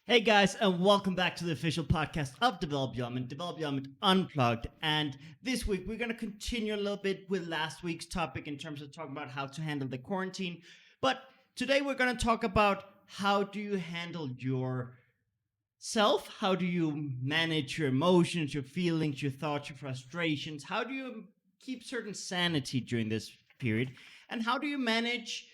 Hey guys, and welcome back to the official podcast of Develop Development Unplugged. And this week we're going to continue a little bit with last week's topic in terms of talking about how to handle the quarantine. But today we're going to talk about how do you handle yourself? How do you manage your emotions, your feelings, your thoughts, your frustrations? How do you keep certain sanity during this period? And how do you manage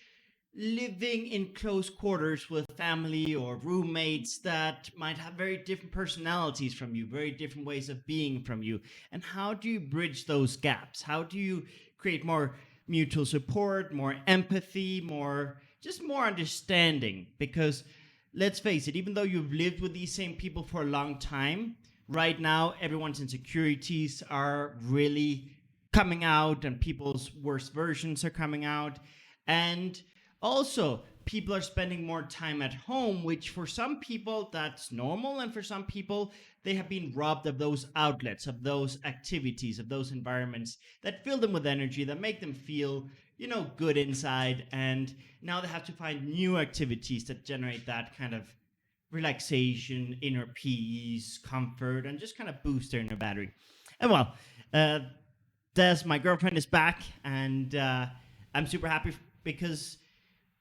living in close quarters with family or roommates that might have very different personalities from you, very different ways of being from you? And how do you bridge those gaps? How do you create more mutual support, more empathy, more understanding? Because let's face it, even though you've lived with these same people for a long time, right now everyone's insecurities are really coming out and people's worst versions are coming out. And also, people are spending more time at home, which for some people that's normal, and for some people they have been robbed of those outlets, of those activities, of those environments that fill them with energy, that make them feel, good inside. And now they have to find new activities that generate that kind of relaxation, inner peace, comfort, and just kind of boost their inner battery. And well, Des, my girlfriend, is back, and I'm super happy because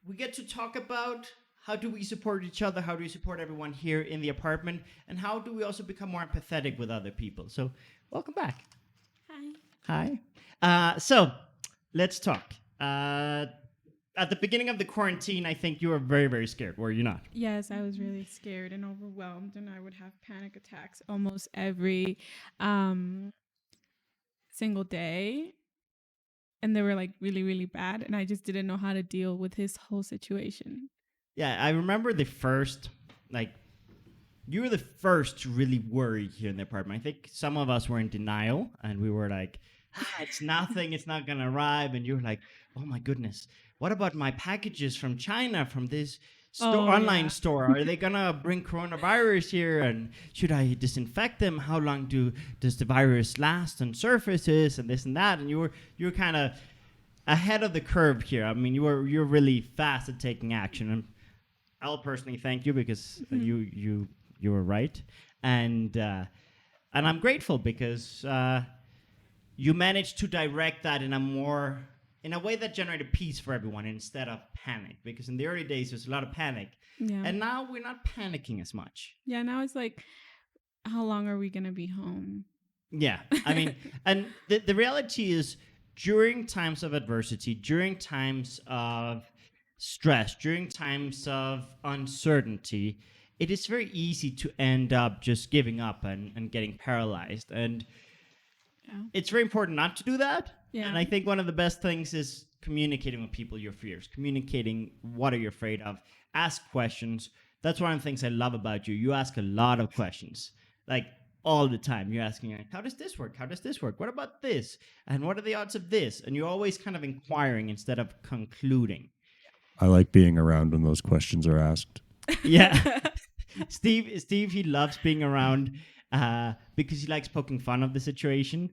we get to talk about how do we support each other, how do we support everyone here in the apartment, and how do we also become more empathetic with other people. So welcome back. Hi. So let's talk. At the beginning of the quarantine, I think you were very, very scared, were you not? Yes, I was really scared and overwhelmed, and I would have panic attacks almost every single day. And they were like really, really bad. And I just didn't know how to deal with his whole situation. Yeah, I remember you were the first to really worry here in the apartment. I think some of us were in denial and we were like, it's nothing, it's not gonna arrive. And you were like, oh my goodness, what about my packages from China, from this online store? Are they gonna bring coronavirus here? And should I disinfect them? How long does the virus last on surfaces and this and that? And you were kind of ahead of the curve here. I mean, you're really fast at taking action, and I'll personally thank you because you were right, and I'm grateful because you managed to direct that in a way that generated peace for everyone instead of panic. Because in the early days there's a lot of panic, and now we're not panicking as much. Yeah, now it's like, how long are we gonna be home? Yeah, I mean, and the reality is, during times of adversity, during times of stress, during times of uncertainty, it is very easy to end up just giving up and getting paralyzed. And it's very important not to do that. Yeah. And I think one of the best things is communicating with people your fears, communicating what are you afraid of, ask questions. That's one of the things I love about you. You ask a lot of questions, like all the time. You're asking, like, how does this work? How does this work? What about this? And what are the odds of this? And you're always kind of inquiring instead of concluding. I like being around when those questions are asked. Yeah. Steve, he loves being around because he likes poking fun of the situation.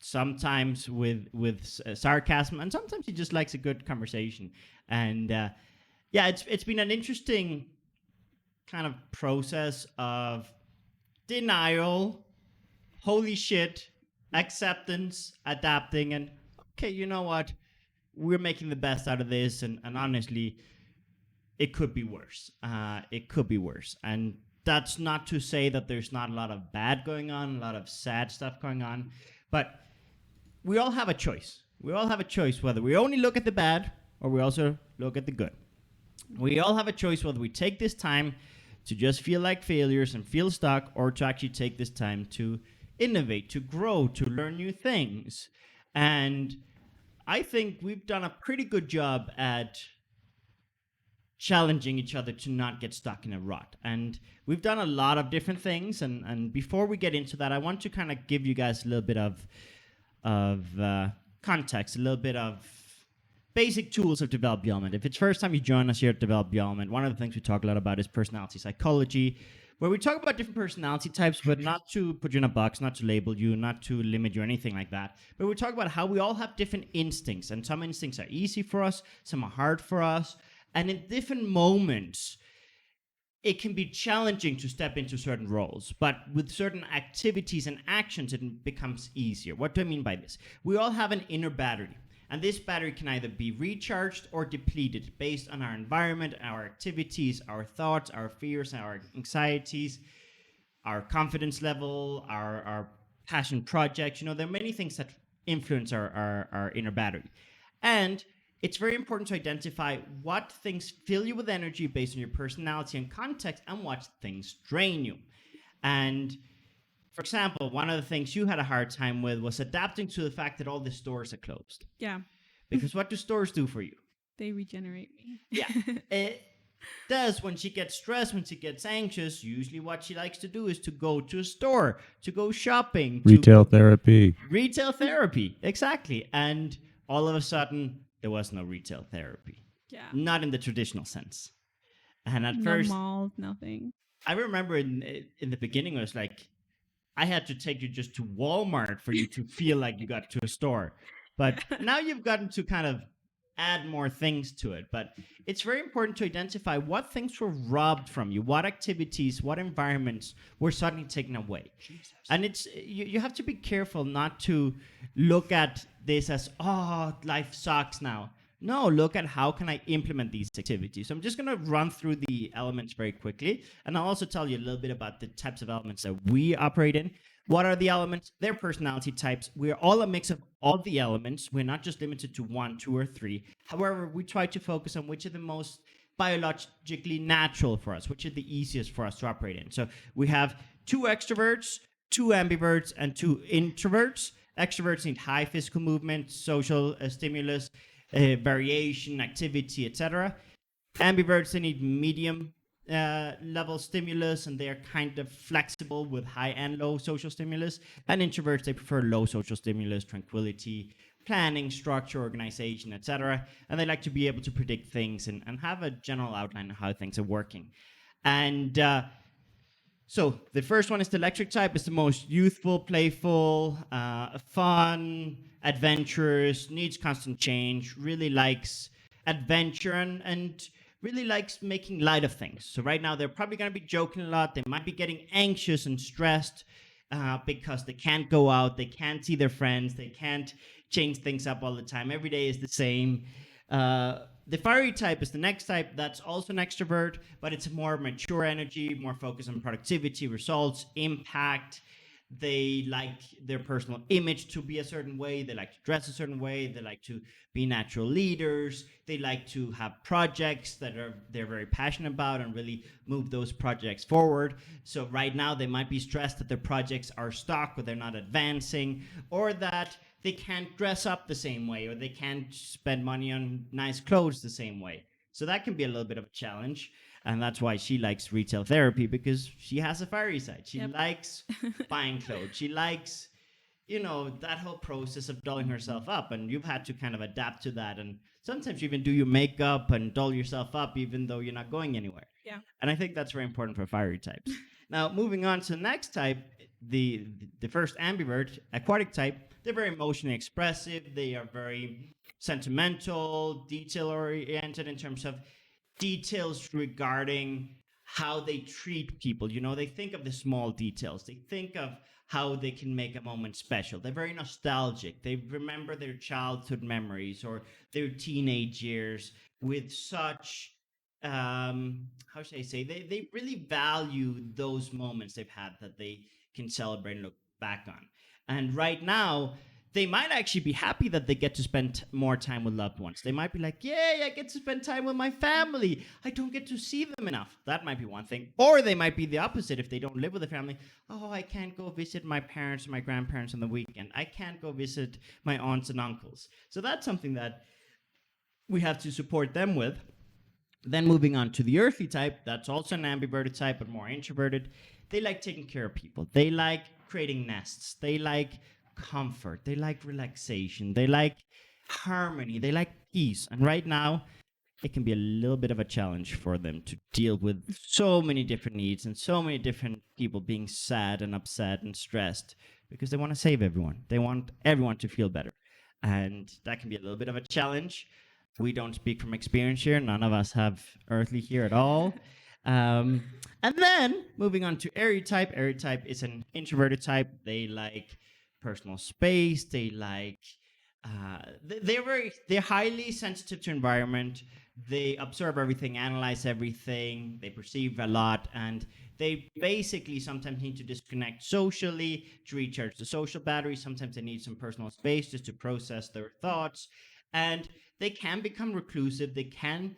Sometimes with sarcasm, and sometimes he just likes a good conversation. And it's been an interesting kind of process of denial, holy shit, acceptance, adapting, and okay, you know what? We're making the best out of this, and honestly, it could be worse. It could be worse. And that's not to say that there's not a lot of bad going on, a lot of sad stuff going on, but we all have a choice. We all have a choice whether we only look at the bad or we also look at the good. We all have a choice whether we take this time to just feel like failures and feel stuck, or to actually take this time to innovate, to grow, to learn new things. And I think we've done a pretty good job at challenging each other to not get stuck in a rut. And we've done a lot of different things. And before we get into that, I want to kind of give you guys a little bit of context, a little bit of basic tools of development. If it's first time you join us here at development, one of the things we talk a lot about is personality psychology, where we talk about different personality types, but not to put you in a box, not to label you, not to limit you or anything like that. But we talk about how we all have different instincts, and some instincts are easy for us, some are hard for us. And in different moments, it can be challenging to step into certain roles, but with certain activities and actions, it becomes easier. What do I mean by this? We all have an inner battery, and this battery can either be recharged or depleted based on our environment, our activities, our thoughts, our fears, our anxieties, our confidence level, our passion projects. There are many things that influence our inner battery. And it's very important to identify what things fill you with energy based on your personality and context, and what things drain you. And for example, one of the things you had a hard time with was adapting to the fact that all the stores are closed. Yeah. Because what do stores do for you? They regenerate me. Yeah. It does. When she gets stressed, when she gets anxious, usually what she likes to do is to go to a store, to go shopping. Retail therapy. Retail therapy. Exactly. And all of a sudden, there was no retail therapy. Yeah. Not in the traditional sense. And at No first, malls, nothing. I remember in the beginning, it was like, I had to take you just to Walmart for you to feel like you got to a store. But now you've gotten to kind of add more things to it. But it's very important to identify what things were robbed from you, what activities, what environments were suddenly taken away. Jesus. And it's you have to be careful not to look at this as, oh, life sucks now. No, look at how can I implement these activities. So I'm just going to run through the elements very quickly, and I'll also tell you a little bit about the types of elements that we operate in. What are the elements? They're personality types. We're all a mix of all the elements. We're not just limited to 1, 2, or 3. However, we try to focus on which are the most biologically natural for us, which are the easiest for us to operate in. So we have 2 extroverts, 2 ambiverts, and 2 introverts. Extroverts need high physical movement, social stimulus, variation, activity, etc. Ambiverts, they need medium level stimulus, and they're kind of flexible with high and low social stimulus. And introverts, they prefer low social stimulus, tranquility, planning, structure, organization, etc. And they like to be able to predict things and have a general outline of how things are working. And so the first one is the electric type. It's the most youthful, playful, fun, adventurous, needs constant change, really likes adventure, and really likes making light of things. So right now they're probably going to be joking a lot. They might be getting anxious and stressed because they can't go out, they can't see their friends, they can't change things up all the time. Every day is the same. The fiery type is the next type. That's also an extrovert, but it's a more mature energy, more focused on productivity, results, impact. They like their personal image to be a certain way. They like to dress a certain way. They like to be natural leaders. They like to have projects that they're very passionate about and really move those projects forward. So right now they might be stressed that their projects are stuck, or they're not advancing, or that they can't dress up the same way, or they can't spend money on nice clothes the same way. So that can be a little bit of a challenge. And that's why she likes retail therapy, because she has a fiery side. She likes buying clothes. She likes, that whole process of dolling herself up. And you've had to kind of adapt to that. And sometimes you even do your makeup and doll yourself up, even though you're not going anywhere. Yeah. And I think that's very important for fiery types. Now, moving on to the next type, the first ambivert, aquatic type. They're very emotionally expressive. They are very sentimental, detail-oriented in terms of details regarding how they treat people. They think of the small details. They think of how they can make a moment special. They're very nostalgic. They remember their childhood memories or their teenage years with such, how should I say, they really value those moments they've had that they can celebrate and look back on. And right now, they might actually be happy that they get to spend more time with loved ones. They might be like, yay, I get to spend time with my family. I don't get to see them enough. That might be one thing. Or they might be the opposite if they don't live with a family. Oh, I can't go visit my parents or my grandparents on the weekend. I can't go visit my aunts and uncles. So that's something that we have to support them with. Then moving on to the earthly type, that's also an ambiverted type, but more introverted. They like taking care of people. They like creating nests. They like comfort. They like relaxation. They like harmony. They like peace. And right now, it can be a little bit of a challenge for them to deal with so many different needs and so many different people being sad and upset and stressed because they want to save everyone. They want everyone to feel better. And that can be a little bit of a challenge. We don't speak from experience here. None of us have earthly here at all. And then moving on to airy type. Airy type is an introverted type. They like personal space. They like they're highly sensitive to environment. They observe everything, analyze everything. They perceive a lot, and they basically sometimes need to disconnect socially to recharge the social battery. Sometimes they need some personal space just to process their thoughts, and they can become reclusive. They can,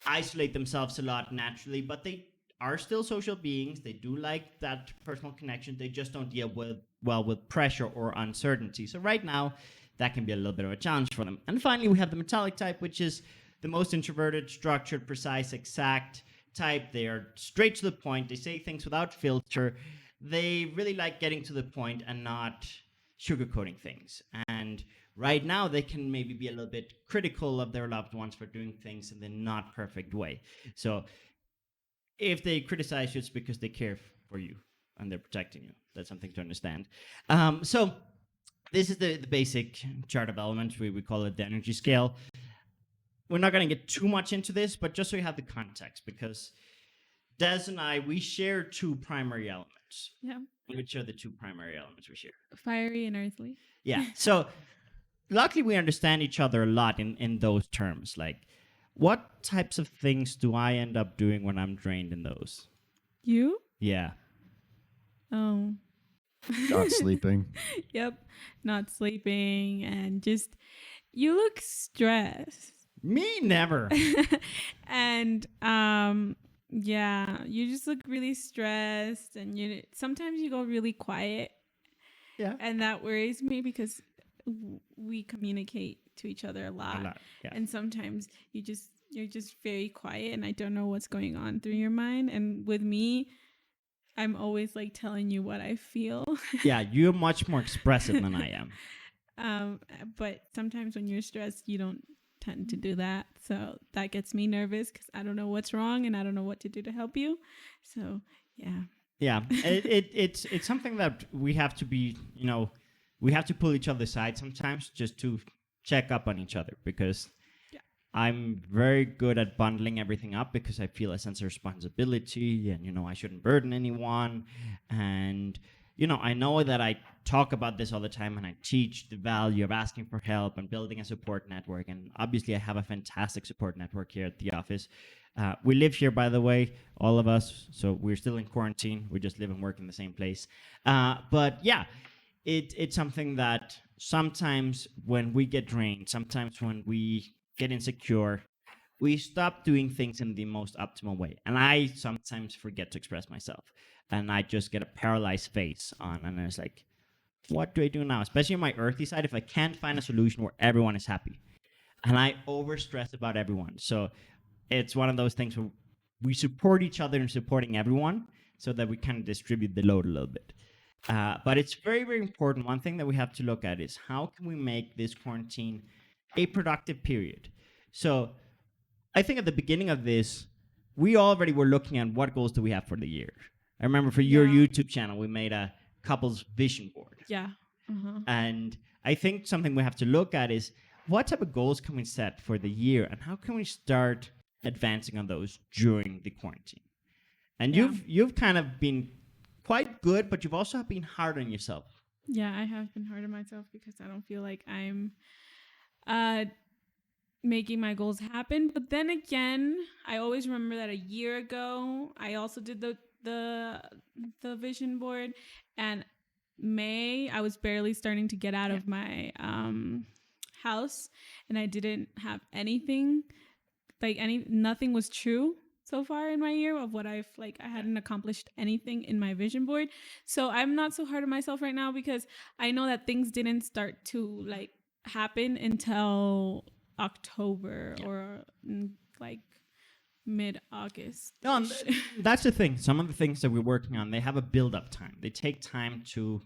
isolate themselves a lot naturally, but they are still social beings. They do like that personal connection. They just don't deal with pressure or uncertainty. So right now, that can be a little bit of a challenge for them. And finally, we have the metallic type, which is the most introverted, structured, precise, exact type. They are straight to the point. They say things without filter. They really like getting to the point and not sugarcoating things. And right now, they can maybe be a little bit critical of their loved ones for doing things in the not perfect way. So if they criticize you, it's because they care for you and they're protecting you. That's something to understand. So this is the basic chart of elements. We call it the energy scale. We're not going to get too much into this, but just so you have the context, because Des and I, we share two primary elements. Yeah. Which are the two primary elements we share? Fiery and earthly. Yeah. So luckily, we understand each other a lot in those terms. Like, what types of things do I end up doing when I'm drained in those? You? Yeah. Oh. Not sleeping. Yep. Not sleeping and just you look stressed. Me never. And yeah, you just look really stressed and sometimes you go really quiet. Yeah. And that worries me because we communicate to each other a lot. Yeah. And sometimes you're just very quiet and I don't know what's going on through your mind. And with me, I'm always like telling you what I feel. Yeah, you're much more expressive than I am. But sometimes when you're stressed, you don't tend to do that. So that gets me nervous because I don't know what's wrong and I don't know what to do to help you. So yeah. Yeah, it's something that we have to be, we have to pull each other aside sometimes just to check up on each other, because I'm very good at bundling everything up because I feel a sense of responsibility and, I shouldn't burden anyone. And, I know that I talk about this all the time and I teach the value of asking for help and building a support network. And obviously I have a fantastic support network here at the office. We live here, by the way, all of us. So we're still in quarantine. We just live and work in the same place. But yeah, it's something that sometimes when we get drained, sometimes when we get insecure, we stop doing things in the most optimal way. And I sometimes forget to express myself. And I just get a paralyzed face on. And it's like, what do I do now? Especially on my earthy side, if I can't find a solution where everyone is happy. And I overstress about everyone. So it's one of those things where we support each other in supporting everyone so that we kind of distribute the load a little bit. But it's very, very important. One thing that we have to look at is how can we make this quarantine a productive period? So I think at the beginning of this, we already were looking at what goals do we have for the year. I remember for your YouTube channel, we made a couple's vision board. Yeah. Uh-huh. And I think something we have to look at is what type of goals can we set for the year and how can we start advancing on those during the quarantine? And you've kind of been quite good, but you've also been hard on yourself. Yeah, I have been hard on myself because I don't feel like I'm making my goals happen. But then again, I always remember that a year ago, I also did the vision board, and May, I was barely starting to get out of my house, and I didn't have anything, nothing was true so far in my year of what I hadn't accomplished anything in my vision board. So I'm not so hard on myself right now because I know that things didn't start to happen until October or mid-August. No, that's the thing. Some of the things that we're working on, they have a build-up time. They take time to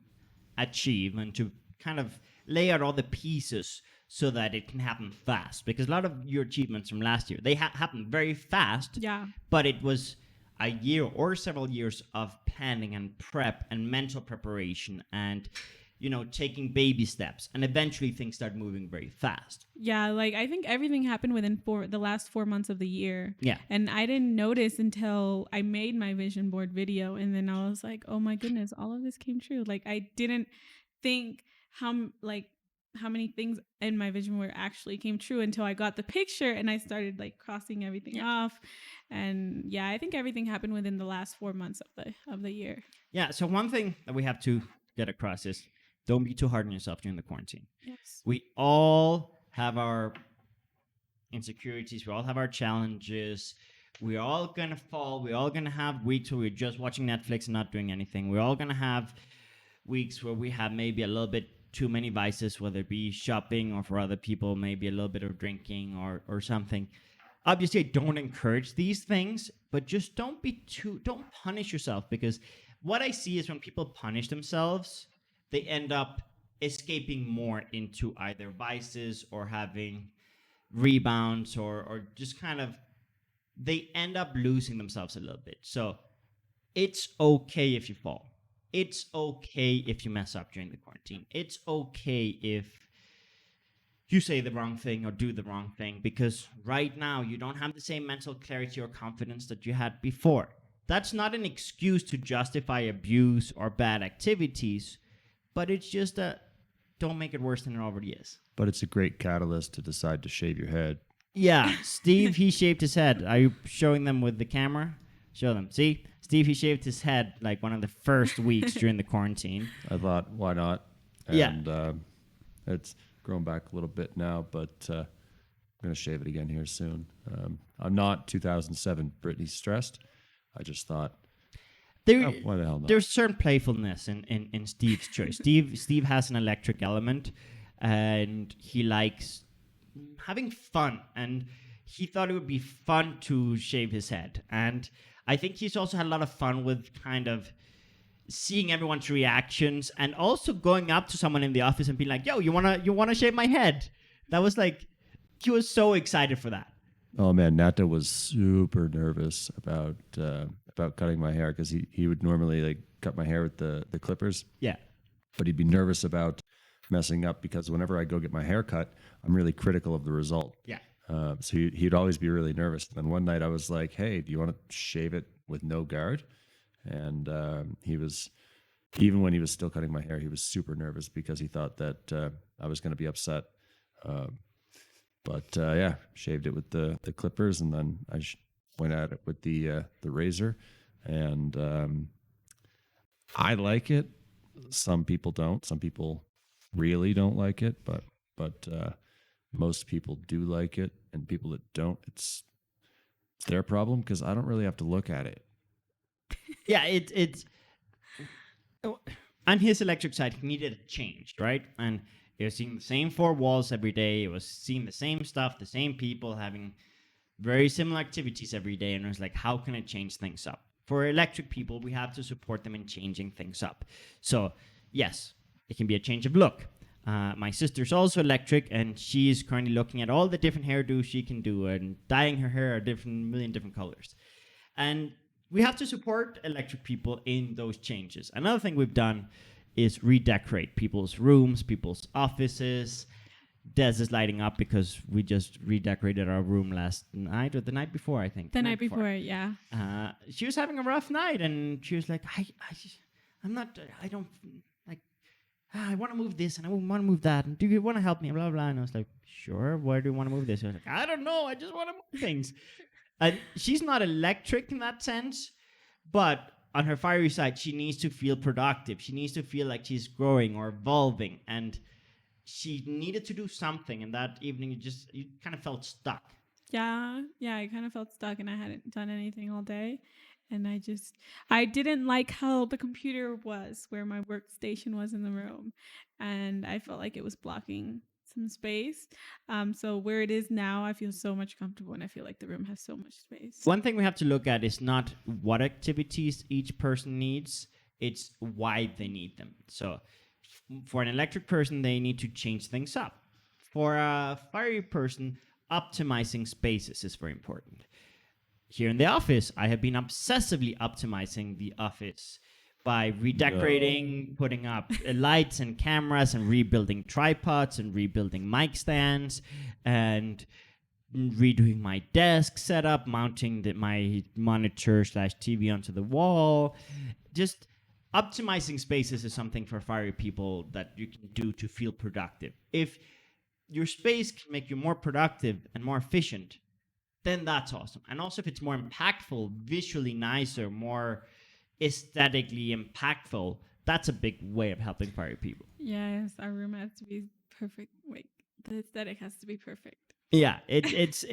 achieve and to kind of lay out all the pieces so that it can happen fast. Because a lot of your achievements from last year, they happened very fast. Yeah. But it was a year or several years of planning and prep and mental preparation and taking baby steps, and eventually things start moving very fast. Yeah, like I think everything happened within the last 4 months of the year. Yeah. And I didn't notice until I made my vision board video, and then I was like, "Oh my goodness, all of this came true." Like I didn't think how many things in my vision board actually came true until I got the picture and I started like crossing everything off. And yeah, I think everything happened within the last 4 months of the year. Yeah, so one thing that we have to get across is don't be too hard on yourself during the quarantine. Yes. We all have our insecurities, we all have our challenges. We're all gonna fall. We're all gonna have weeks where we're just watching Netflix and not doing anything. We're all gonna have weeks where we have maybe a little bit too many vices, whether it be shopping or for other people, maybe a little bit of drinking or something. Obviously, I don't encourage these things, but just don't punish yourself, because what I see is when people punish themselves, they end up escaping more into either vices or having rebounds or just kind of, they end up losing themselves a little bit. So it's okay if you fall. It's okay if you mess up during the quarantine. It's okay if you say the wrong thing or do the wrong thing, because right now you don't have the same mental clarity or confidence that you had before. That's not an excuse to justify abuse or bad activities, but it's just don't make it worse than it already is. But it's a great catalyst to decide to shave your head. Yeah, Steve, he shaved his head. Are you showing them with the camera? Show them. See? Steve, he shaved his head like one of the first weeks during the quarantine. I thought, why not? And it's grown back a little bit now, but I'm going to shave it again here soon. I'm not 2007 Britney stressed. I just thought, why the hell not? There's certain playfulness in Steve's choice. Steve has an electric element, and he likes having fun, and he thought it would be fun to shave his head. And I think he's also had a lot of fun with kind of seeing everyone's reactions, and also going up to someone in the office and being like, "Yo, you wanna shave my head?" That was like, he was so excited for that. Oh man, Nata was super nervous about cutting my hair, because he would normally like cut my hair with the clippers. Yeah. But he'd be nervous about messing up, because whenever I go get my hair cut, I'm really critical of the result. Yeah. So he'd always be really nervous. And then one night I was like, "Hey, do you want to shave it with no guard?" And he was, even when he was still cutting my hair, he was super nervous because he thought that I was going to be upset. But shaved it with the clippers, and then I went at it with the razor. And I like it. Some people don't. Some people really don't like it, but most people do like it, and people that don't, it's their problem, because I don't really have to look at it. Yeah, it's on his electric side, he needed a change, right? And he was seeing the same four walls every day. He was seeing the same stuff, the same people, having very similar activities every day. And it was like, how can I change things up? For electric people, we have to support them in changing things up. So, yes, it can be a change of look. My sister's also electric, and she's currently looking at all the different hairdos she can do and dyeing her hair a million different colors. And we have to support electric people in those changes. Another thing we've done is redecorate people's rooms, people's offices. Des is lighting up because we just redecorated our room last night, or the night before, I think. The night before, yeah. She was having a rough night, and she was like, I want to move this, and I want to move that, and do you want to help me, blah, blah. And I was like, sure, where do you want to move this? I was like, I don't know, I just want to move things. And she's not electric in that sense, but on her fiery side, she needs to feel productive. She needs to feel like she's growing or evolving, and she needed to do something. And that evening, you kind of felt stuck. Yeah, I kind of felt stuck, and I hadn't done anything all day. And I didn't like how the computer was, where my workstation was in the room. And I felt like it was blocking some space. So where it is now, I feel so much comfortable, and I feel like the room has so much space. One thing we have to look at is not what activities each person needs, it's why they need them. So for an electric person, they need to change things up. For a fiery person, optimizing spaces is very important. Here in the office, I have been obsessively optimizing the office by redecorating, putting up lights and cameras, and rebuilding tripods and rebuilding mic stands, and redoing my desk setup, mounting my monitor / TV onto the wall. Just optimizing spaces is something for fiery people that you can do to feel productive. If your space can make you more productive and more efficient, then that's awesome. And also, if it's more impactful, visually nicer, more aesthetically impactful, that's a big way of helping fiery people. Yes, our room has to be perfect. Like the aesthetic has to be perfect. Yeah, it's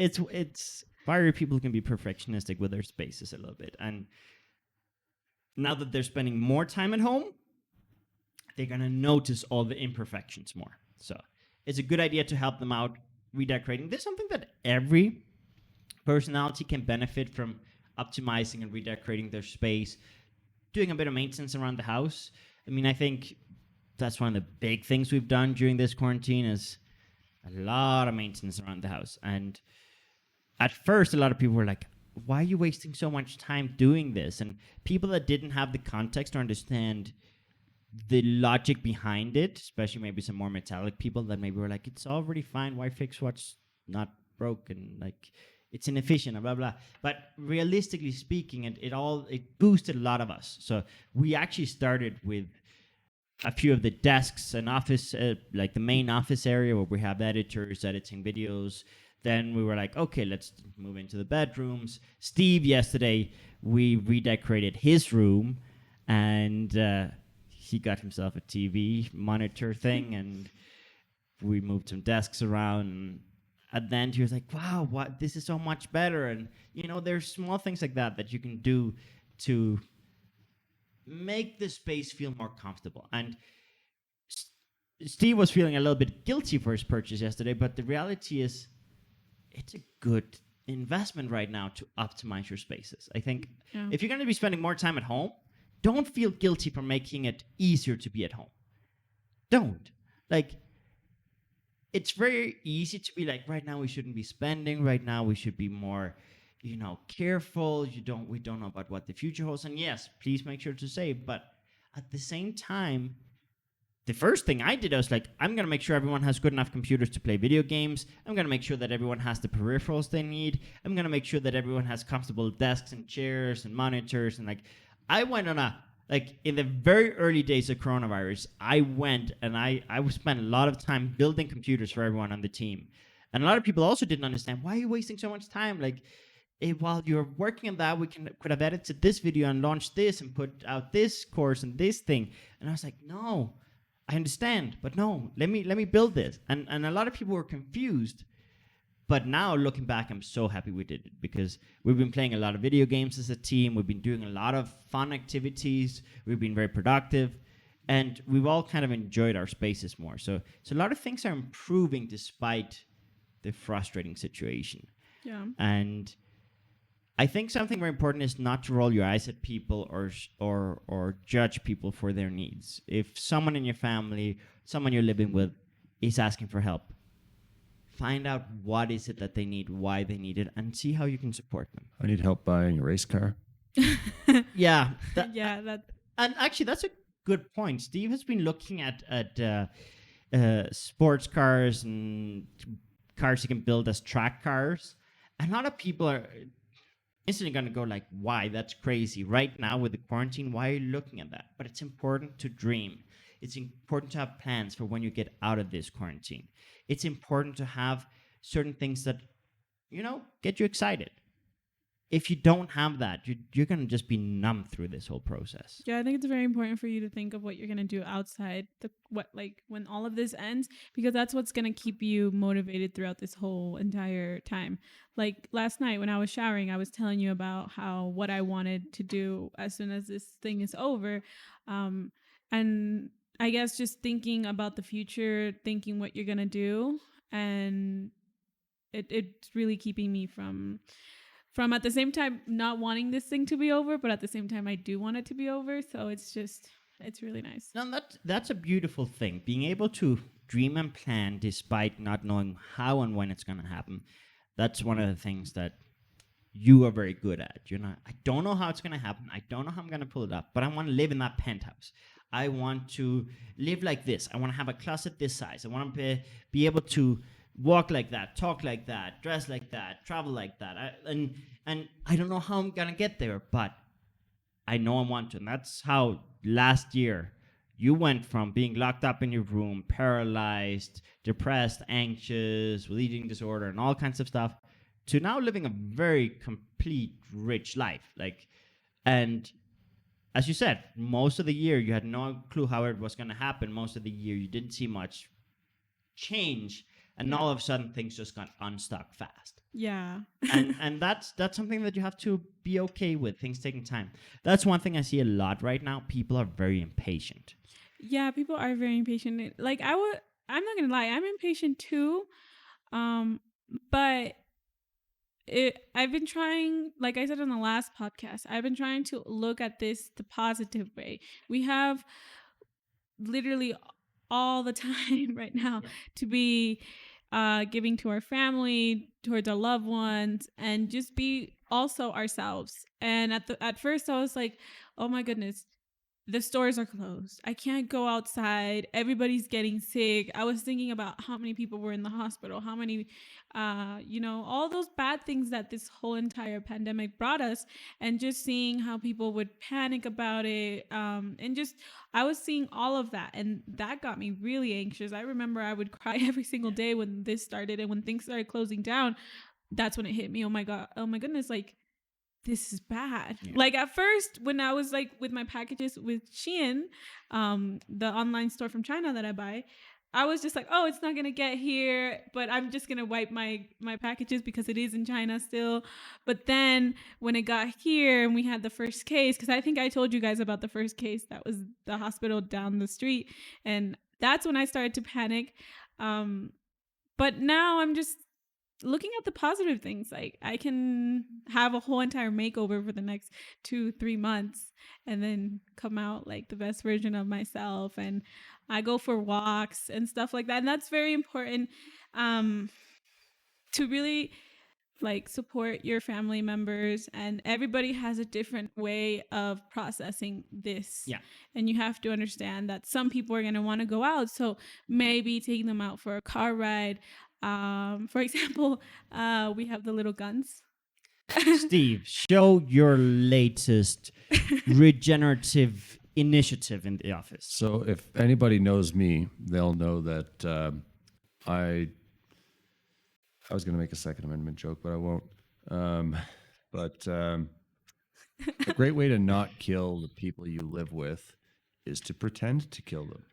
fiery people can be perfectionistic with their spaces a little bit, and now that they're spending more time at home, they're gonna notice all the imperfections more. So it's a good idea to help them out redecorating. This is something that every personality can benefit from: optimizing and redecorating their space, doing a bit of maintenance around the house. I mean, I think that's one of the big things we've done during this quarantine is a lot of maintenance around the house. And at first, a lot of people were like, why are you wasting so much time doing this? And people that didn't have the context or understand the logic behind it, especially maybe some more metallic people that maybe were like, it's already fine. Why fix what's not broken? Like, it's inefficient, blah, blah. But realistically speaking, it boosted a lot of us. So we actually started with a few of the desks and office, like the main office area where we have editors editing videos. Then we were like, okay, let's move into the bedrooms. Steve, yesterday, we redecorated his room, and he got himself a TV monitor thing, and we moved some desks around. And then he was like, wow, what? This is so much better. And, there's small things like that you can do to make the space feel more comfortable. And Steve was feeling a little bit guilty for his purchase yesterday, but the reality is it's a good investment right now to optimize your spaces. I think if you're going to be spending more time at home, don't feel guilty for making it easier to be at home. Don't. Like, it's very easy to be like, right now we shouldn't be spending, right now we should be more careful. We don't know about what the future holds. And yes, please make sure to save. But at the same time, the first thing I did, I was like, I'm going to make sure everyone has good enough computers to play video games. I'm going to make sure that everyone has the peripherals they need. I'm going to make sure that everyone has comfortable desks and chairs and monitors. And I went on in the very early days of coronavirus, I went and I spent a lot of time building computers for everyone on the team. And a lot of people also didn't understand, why are you wasting so much time? While you're working on that, we could have edited this video and launched this and put out this course and this thing. And I was like, no, I understand, but no, let me build this. And a lot of people were confused. But now looking back, I'm so happy we did it, because we've been playing a lot of video games as a team. We've been doing a lot of fun activities. We've been very productive, and we've all kind of enjoyed our spaces more. So a lot of things are improving despite the frustrating situation. Yeah. And I think something very important is not to roll your eyes at people or judge people for their needs. If someone in your family, someone you're living with, is asking for help, find out what is it that they need, why they need it, and see how you can support them. I need help buying a race car. Yeah. And actually, that's a good point. Steve has been looking at sports cars and cars you can build as track cars. And a lot of people are instantly going to go like, why? That's crazy. Right now with the quarantine, why are you looking at that? But it's important to dream. It's important to have plans for when you get out of this quarantine. It's important to have certain things that, get you excited. If you don't have that, you're going to just be numb through this whole process. Yeah, I think it's very important for you to think of what you're going to do outside when all of this ends, because that's what's going to keep you motivated throughout this whole entire time. Like last night when I was showering, I was telling you about what I wanted to do as soon as this thing is over. And I guess just thinking about the future, thinking what you're going to do, and it's really keeping me from at the same time not wanting this thing to be over, but at the same time I do want it to be over. So it's really nice. No, that's a beautiful thing. Being able to dream and plan despite not knowing how and when it's going to happen. That's one of the things that you are very good at. I don't know how it's gonna happen. I don't know how I'm gonna pull it up, but I want to live in that penthouse. I want to live like this. I want to have a closet this size. I want to be able to walk like that, talk like that, dress like that, travel like that. And I don't know how I'm gonna get there, but I know I want to. And that's how last year you went from being locked up in your room, paralyzed, depressed, anxious, with eating disorder, and all kinds of stuff, to now living a very complete, rich life. And as you said, most of the year you had no clue how it was going to happen. Most of the year you didn't see much change, and all of a sudden things just got unstuck fast. Yeah. and that's something that you have to be okay with, things taking time. That's one thing I see a lot right now. People are very impatient. Yeah, people are very impatient. Like I'm not gonna lie, I'm impatient too. But I've been trying, like I said on the last podcast, I've been trying to look at this the positive way. We have literally all the time right now to be giving to our family, towards our loved ones, and just be also ourselves. And at first I was like, oh my goodness, the stores are closed. I can't go outside. Everybody's getting sick. I was thinking about how many people were in the hospital, how many, all those bad things that this whole entire pandemic brought us, and just seeing how people would panic about it. And just, I was seeing all of that, and that got me really anxious. I remember I would cry every single day when this started, and when things started closing down, that's when it hit me. Oh my God. Oh my goodness. Like, this is bad. Yeah. Like at first, when I was like with my packages with Shein, the online store from China that I buy, I was just like, oh, it's not gonna get here, but I'm just gonna wipe my packages because it is in China still. But then when it got here and we had the first case, because I think I told you guys about the first case, that was the hospital down the street, and that's when I started to panic. But now I'm just looking at the positive things. Like I can have a whole entire makeover for the next 2-3 months and then come out like the best version of myself. And I go for walks and stuff like that. And that's very important, to really like support your family members, and everybody has a different way of processing this. Yeah. And you have to understand that some people are going to want to go out, so maybe taking them out for a car ride. For example, we have the little guns. Steve, show your latest regenerative initiative in the office. So if anybody knows me, they'll know that I was going to make a Second Amendment joke, but I won't. A great way to not kill the people you live with is to pretend to kill them.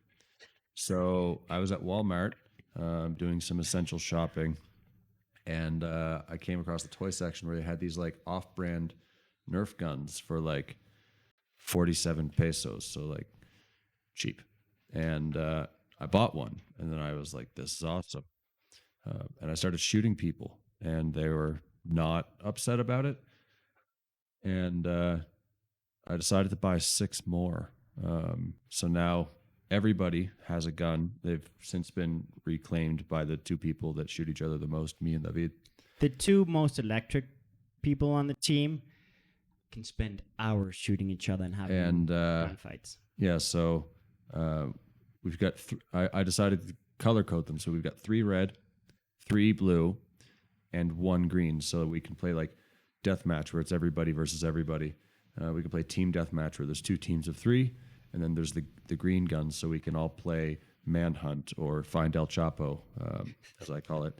So I was at Walmart doing some essential shopping, and I came across the toy section where they had these like off-brand Nerf guns for like 47 pesos, so like cheap. And I bought one, and then I was like, this is awesome. And I started shooting people, and they were not upset about it. And I decided to buy 6 more. So now everybody has a gun. They've since been reclaimed by the 2 people that shoot each other the most, me and David. The 2 most electric people on the team can spend hours shooting each other and having gunfights. Yeah, so we've got... I decided to color code them. So we've got 3 red, 3 blue, and 1 green, so that we can play like deathmatch where it's everybody versus everybody. We can play team deathmatch where there's 2 teams of 3, and then there's the green guns, so we can all play manhunt or find El Chapo, as I call it.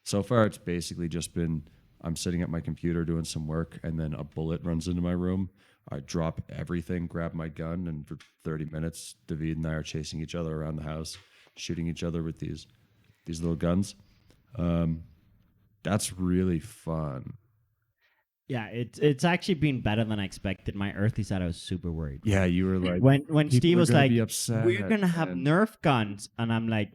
So far, it's basically just been I'm sitting at my computer doing some work, and then a bullet runs into my room. I drop everything, grab my gun, and for 30 minutes, David and I are chasing each other around the house, shooting each other with these little guns. That's really fun. Yeah, it's actually been better than I expected. My earthly side, I was super worried. Yeah, you were like, when Steve was like, we're gonna have Nerf guns, and I'm like,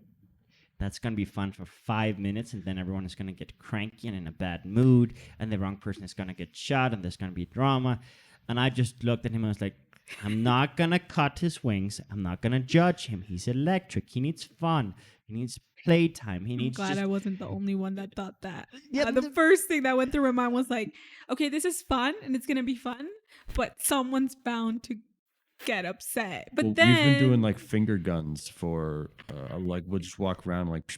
that's gonna be fun for 5 minutes, and then everyone is gonna get cranky and in a bad mood, and the wrong person is gonna get shot, and there's gonna be drama. And I just looked at him and I was like, I'm not going to cut his wings. I'm not going to judge him. He's electric. He needs fun. He needs playtime. He I'm needs glad just I wasn't the only one that thought that. Yeah, The first thing that went through my mind was like, okay, this is fun and it's gonna be fun, but someone's bound to get upset. But Well, then we've been doing like finger guns for like we'll just walk around like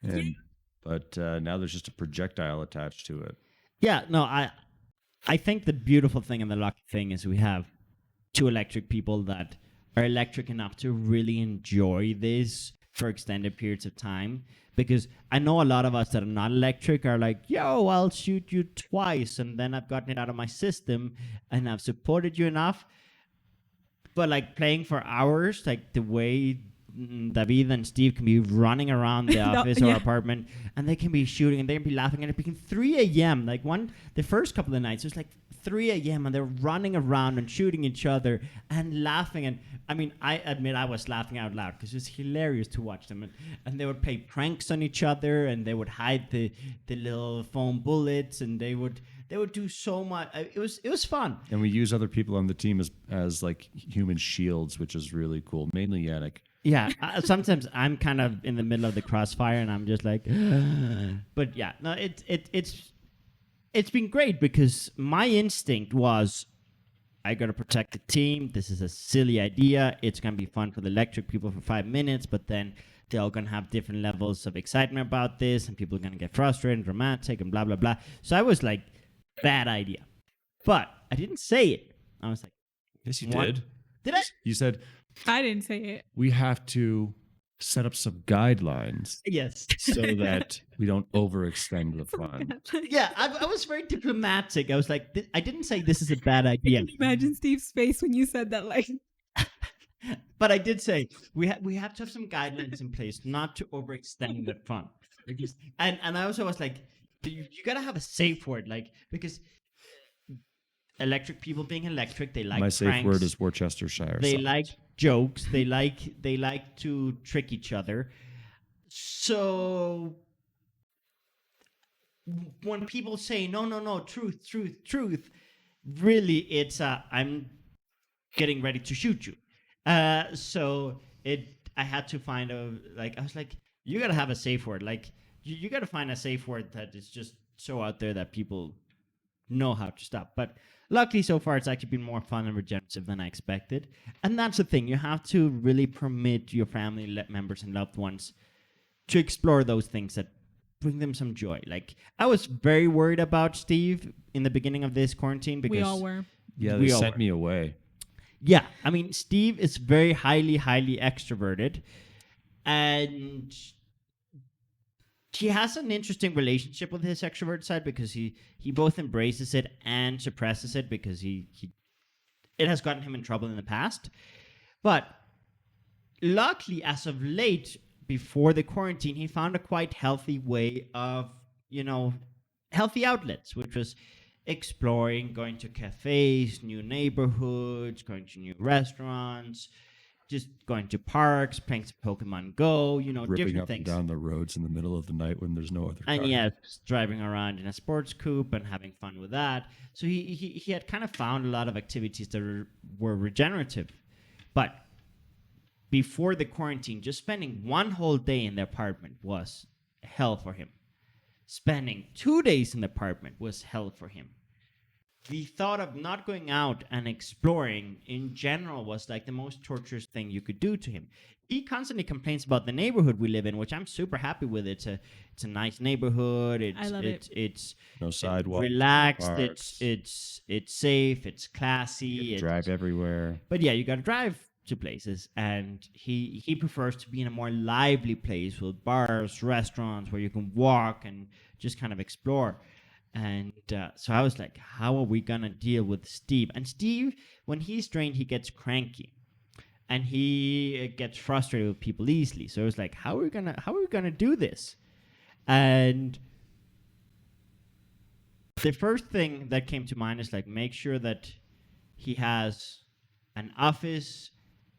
and but now there's just a projectile attached to it. Yeah, no, I think the beautiful thing and the lucky thing is we have two electric people that are electric enough to really enjoy this for extended periods of time. Because I know a lot of us that are not electric are like, yo, I'll shoot you twice and then I've gotten it out of my system and I've supported you enough. But like playing for hours, like the way David and Steve can be running around the office or apartment and they can be shooting and they can be laughing and it became 3 a.m. Like the first couple of nights, it was like 3 a.m. and they're running around and shooting each other and laughing. And I mean, I admit I was laughing out loud because it was hilarious to watch them. And they would play pranks on each other and they would hide the little foam bullets and they would do so much. It was fun. And we use other people on the team as like human shields, which is really cool. Mainly Yannick. Yeah, sometimes I'm kind of in the middle of the crossfire and I'm just like, but yeah, no, it's been great because my instinct was, I gotta protect the team. This is a silly idea. It's gonna be fun for the electric people for 5 minutes, but then they're all gonna have different levels of excitement about this, and people are gonna get frustrated and dramatic and blah blah blah. So I was like, bad idea, but I didn't say it. I was like, Yes, you what? did. Did I? You said I didn't say it. we have to set up some guidelines Yes. so that we don't overextend the fun. Yeah, I was very diplomatic. I was like, I didn't say this is a bad idea. Can you imagine Steve's face when you said that? Like, But I did say we have to have some guidelines in place not to overextend the fun. Because, and I also was like, you gotta have a safe word, like, because electric people being electric, they like My safe pranks, word is Worcestershire. they sauce. like jokes, they like to trick each other. So when people say no, truth, really it's I'm getting ready to shoot you. So I had to find I was like, you gotta have a safe word. Like you gotta find a safe word that is just so out there that people know how to stop. But luckily so far it's actually been more fun and regenerative than I expected. And that's the thing. You have to really permit your family members and loved ones to explore those things that bring them some joy. Like I was very worried about Steve in the beginning of this quarantine because we all were. Yeah, we they all sent were. me away. Yeah, I mean, Steve is very highly extroverted, and he has an interesting relationship with his extrovert side because he both embraces it and suppresses it because it has gotten him in trouble in the past. But luckily, as of late, before the quarantine, he found a quite healthy way of, healthy outlets, which was exploring, going to cafes, new neighborhoods, going to new restaurants, just going to parks, playing some Pokemon Go, Ripping different up things. and down the roads in the middle of the night when there's no other And car. yeah, driving around in a sports coupe and having fun with that. So he had kind of found a lot of activities that were regenerative. But before the quarantine, just spending one whole day in the apartment was hell for him. Spending 2 days in the apartment was hell for him. The thought of not going out and exploring in general was like the most torturous thing you could do to him. He constantly complains about the neighborhood we live in, which I'm super happy with. It's a nice neighborhood. I love it. It's No sidewalks. relaxed. parks. It's safe. It's classy. Drive everywhere. But yeah, you gotta drive to places, and he prefers to be in a more lively place with bars, restaurants where you can walk and just kind of explore. And so I was like, how are we gonna deal with Steve? And Steve, when he's drained, he gets cranky, and he gets frustrated with people easily. So I was like, how are we gonna do this? And the first thing that came to mind is like, make sure that he has an office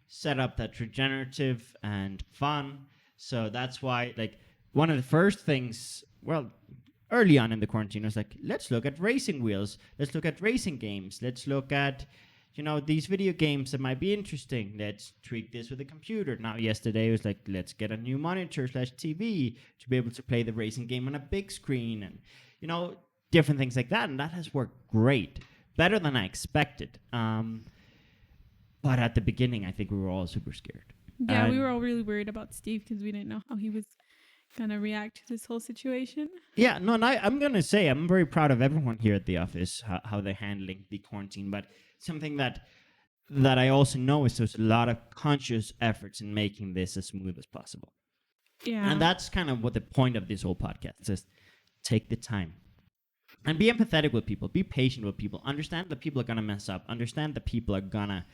set up that's regenerative and fun. So that's why, like, one of the first things, early on in the quarantine, I was like, let's look at racing wheels. Let's look at racing games. Let's look at, these video games that might be interesting. Let's tweak this with a computer. Now, yesterday it was like, let's get a new monitor slash TV to be able to play the racing game on a big screen, and different things like that. And that has worked great, better than I expected. But at the beginning, I think we were all super scared. Yeah, we were all really worried about Steve because we didn't know how he was gonna react to this whole situation. Yeah, no, and I'm gonna say I'm very proud of everyone here at the office, how they're handling the quarantine. But something that I also know is there's a lot of conscious efforts in making this as smooth as possible. Yeah, And that's kind of what the point of this whole podcast is: take the time and be empathetic with people, be patient with people, understand that people are gonna mess up, understand that people are gonna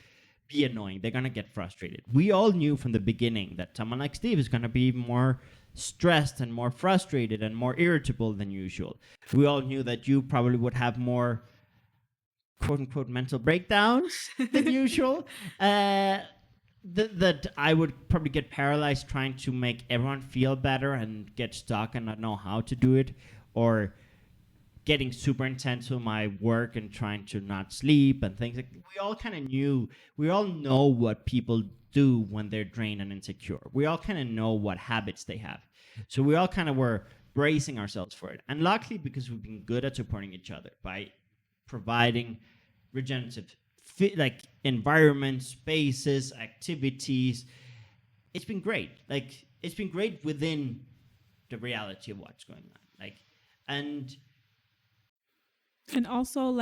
be annoying, they're gonna get frustrated. We all knew from the beginning that someone like Steve is gonna be more stressed and more frustrated and more irritable than usual. We all knew that you probably would have more quote unquote mental breakdowns than usual. That I would probably get paralyzed trying to make everyone feel better and get stuck and not know how to do it, or getting super intense with my work and trying to not sleep and things like. We all kind of knew. We all know what people do when they're drained and insecure. We all kind of know what habits they have. So we all kind of were bracing ourselves for it. And luckily, because we've been good at supporting each other by providing regenerative environments, spaces, activities, it's been great. Like, it's been great within the reality of what's going on. Like, and also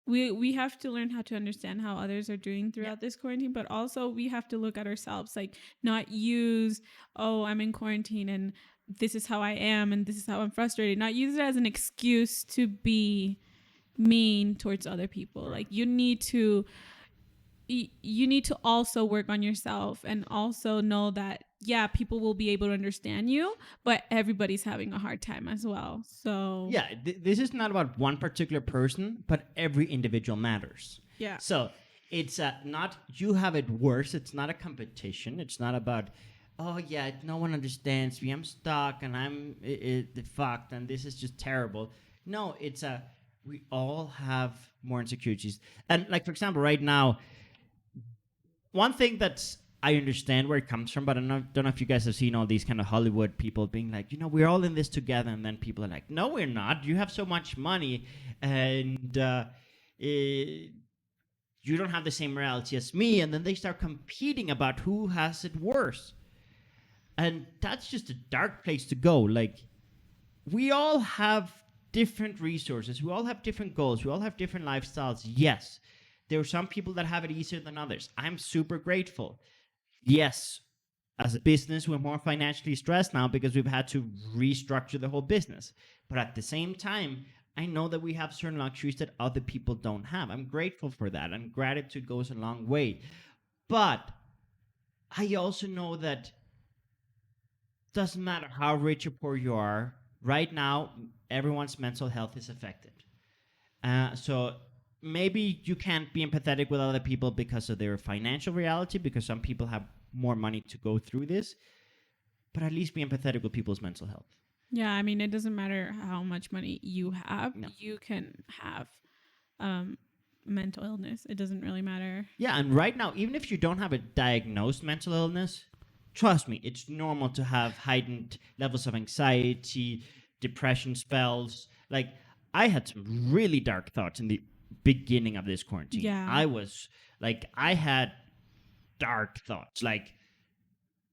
we have to learn how to understand how others are doing throughout this quarantine, but also we have to look at ourselves, like, not use, oh, I'm in quarantine and this is how I am and this is how I'm frustrated, not use it as an excuse to be mean towards other people. Like, you need to also work on yourself and also know that, yeah, people will be able to understand you, but everybody's having a hard time as well. So yeah, this is not about one particular person, but every individual matters. yeah. So it's not you have it worse. It's not a competition. It's not about, oh yeah, no one understands me. I'm stuck and I'm fucked and this is just terrible. No, it's we all have more insecurities. And like, for example, right now, one thing that's I understand where it comes from, but I don't know if you guys have seen all these kind of Hollywood people being like, we're all in this together, and then people are like, no, we're not. You have so much money, and you don't have the same morality as me, and then they start competing about who has it worse, and that's just a dark place to go. Like, we all have different resources, we all have different goals, we all have different lifestyles. Yes, there are some people that have it easier than others. I'm super grateful. Yes, as a business, we're more financially stressed now because we've had to restructure the whole business. But at the same time, I know that we have certain luxuries that other people don't have. I'm grateful for that, and gratitude goes a long way. But I also know that doesn't matter how rich or poor you are, right now, everyone's mental health is affected. So maybe you can't be empathetic with other people because of their financial reality, because some people have more money to go through this, but at least be empathetic with people's mental health. Yeah, I mean, it doesn't matter how much money you have. No. You can have mental illness. It doesn't really matter. Yeah, and right now, even if you don't have a diagnosed mental illness, trust me, it's normal to have heightened levels of anxiety, depression spells. Like, I had some really dark thoughts in the beginning of this quarantine. Yeah. I had dark thoughts. Like,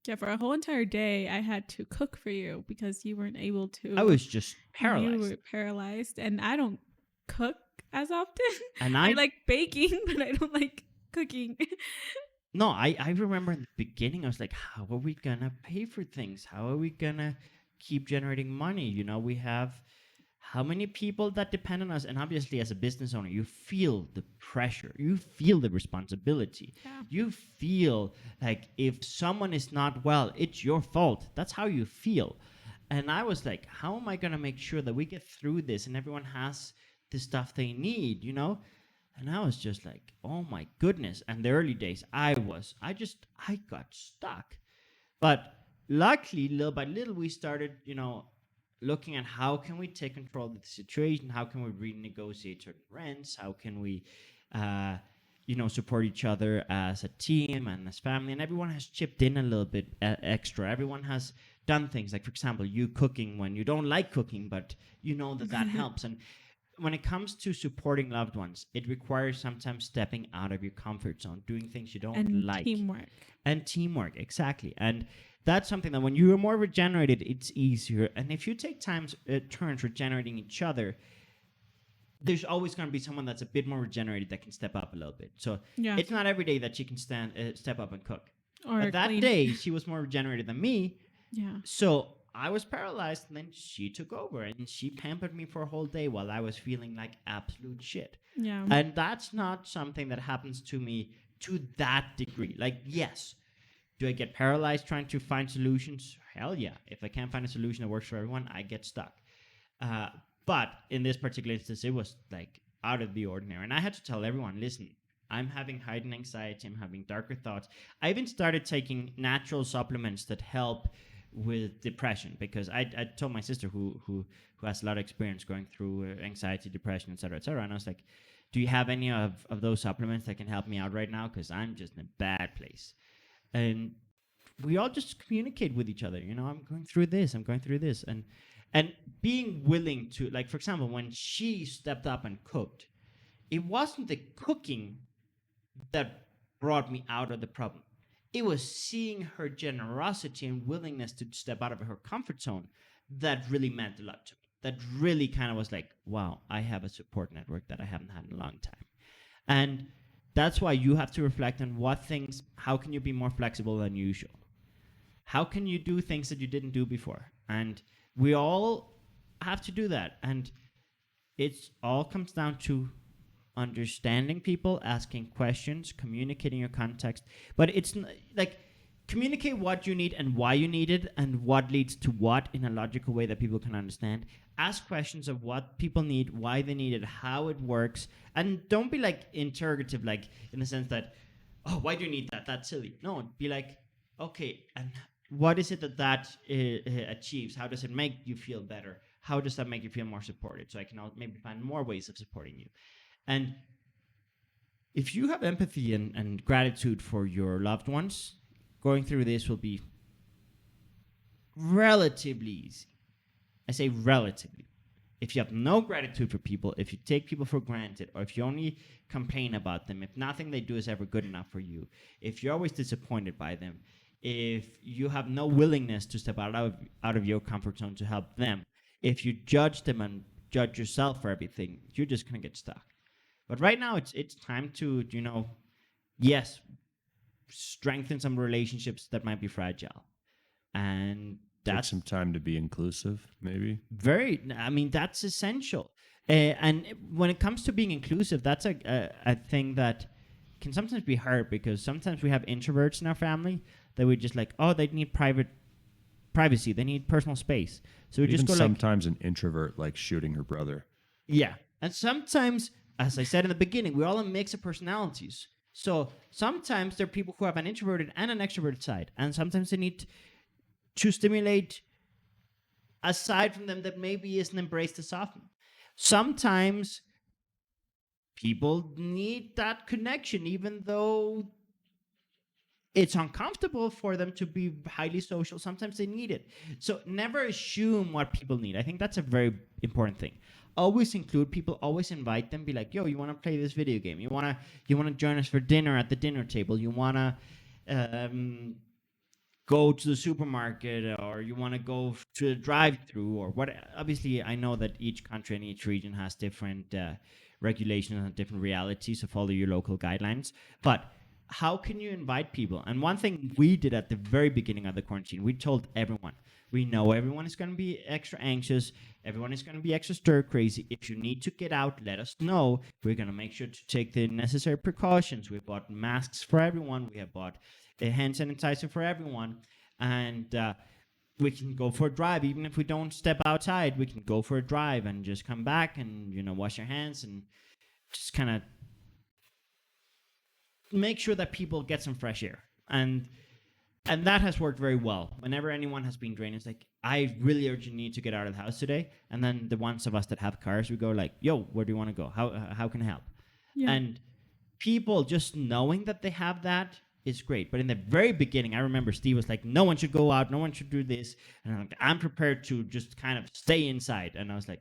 yeah, for a whole entire day, I had to cook for you because you weren't able to. I was just paralyzed. You were paralyzed, and I don't cook as often. And I like baking, but I don't like cooking. No, I remember in the beginning, I was like, how are we gonna pay for things? How are we gonna keep generating money? We have how many people that depend on us? And obviously, as a business owner, you feel the pressure. You feel the responsibility. Yeah. You feel like if someone is not well, it's your fault. That's how you feel. And I was like, how am I going to make sure that we get through this and everyone has the stuff they need, And I was just like, oh my goodness. And the early days, I got stuck. But luckily, little by little, we started, looking at how can we take control of the situation, how can we renegotiate certain rents, how can we uh, support each other as a team and as family. And everyone has chipped in a little bit extra. Everyone has done things like, for example, you cooking when you don't like cooking, but you know that helps. And when it comes to supporting loved ones, it requires sometimes stepping out of your comfort zone, doing things you don't And like. teamwork. And teamwork, exactly. And that's something that when you are more regenerated, it's easier. And if you take turns regenerating each other, there's always going to be someone that's a bit more regenerated that can step up a little bit. So Yeah. it's not every day that she can step up and cook. Or But that clean. day, she was more regenerated than me. Yeah. So I was paralyzed, and then she took over, and she pampered me for a whole day while I was feeling like absolute shit. Yeah. And that's not something that happens to me to that degree. Like, yes, do I get paralyzed trying to find solutions? Hell yeah. If I can't find a solution that works for everyone, I get stuck. But in this particular instance, it was like out of the ordinary. And I had to tell everyone, listen, I'm having heightened anxiety. I'm having darker thoughts. I even started taking natural supplements that help with depression, because I told my sister who has a lot of experience going through anxiety, depression, et cetera, and I was like, do you have any of those supplements that can help me out right now, because I'm just in a bad place. And we all just communicate with each other, I'm going through this, and being willing to, like, for example, when she stepped up and cooked, it wasn't the cooking that brought me out of the problem. It was seeing her generosity and willingness to step out of her comfort zone that really meant a lot to me. That really kind of was like, wow, I have a support network that I haven't had in a long time. And that's why you have to reflect on how can you be more flexible than usual? How can you do things that you didn't do before? And we all have to do that. And it all comes down to understanding people, asking questions, communicating your context. But it's like, communicate what you need and why you need it and what leads to what in a logical way that people can understand. Ask questions of what people need, why they need it, how it works. And don't be like interrogative, like in the sense that, oh, why do you need that? That's silly. No, be like, okay, and what is it that achieves? How does it make you feel better? How does that make you feel more supported? So I can maybe find more ways of supporting you. And if you have empathy and gratitude for your loved ones, going through this will be relatively easy. I say relatively. If you have no gratitude for people, if you take people for granted, or if you only complain about them, if nothing they do is ever good enough for you, if you're always disappointed by them, if you have no willingness to step out of your comfort zone to help them, if you judge them and judge yourself for everything, you're just going to get stuck. But right now, it's time to, yes, strengthen some relationships that might be fragile. And Take that's some time to be inclusive, maybe. that's essential. And when it comes to being inclusive, that's a thing that can sometimes be hard, because sometimes we have introverts in our family that we just like, oh, they need privacy. They need personal space. So we Even just go sometimes an introvert like shooting her brother. yeah. And sometimes, as I said in the beginning, we're all a mix of personalities. So sometimes there are people who have an introverted and an extroverted side. And sometimes they need to stimulate a side from them that maybe isn't embraced as often. Sometimes people need that connection, even though it's uncomfortable for them to be highly social. Sometimes they need it. So never assume what people need. I think that's a very important thing. Always include people. Always invite them. Be like, yo, you want to play this video game? You wanna join us for dinner at the dinner table? You wanna go to the supermarket, or you want to go to the drive-through, or what? Obviously, I know that each country and each region has different regulations and different realities, so follow your local guidelines. But how can you invite people? And one thing we did at the very beginning of the quarantine, we told everyone, we know everyone is going to be extra anxious, everyone is going to be extra stir crazy. If you need to get out, let us know. We're going to make sure to take the necessary precautions. We bought masks for everyone. We have bought a hand sanitizer for everyone. And we can go for a drive. Even if we don't step outside, we can go for a drive and just come back and, wash your hands and just kind of make sure that people get some fresh air. And And that has worked very well. Whenever anyone has been drained, it's like, I really urgently need to get out of the house today. And then the ones of us that have cars, we go like, yo, where do you want to go? How can I help? Yeah. And people just knowing that they have that is great. But in the very beginning, I remember Steve was like, no one should go out. No one should do this. And I'm like, I'm prepared to just kind of stay inside. And I was like,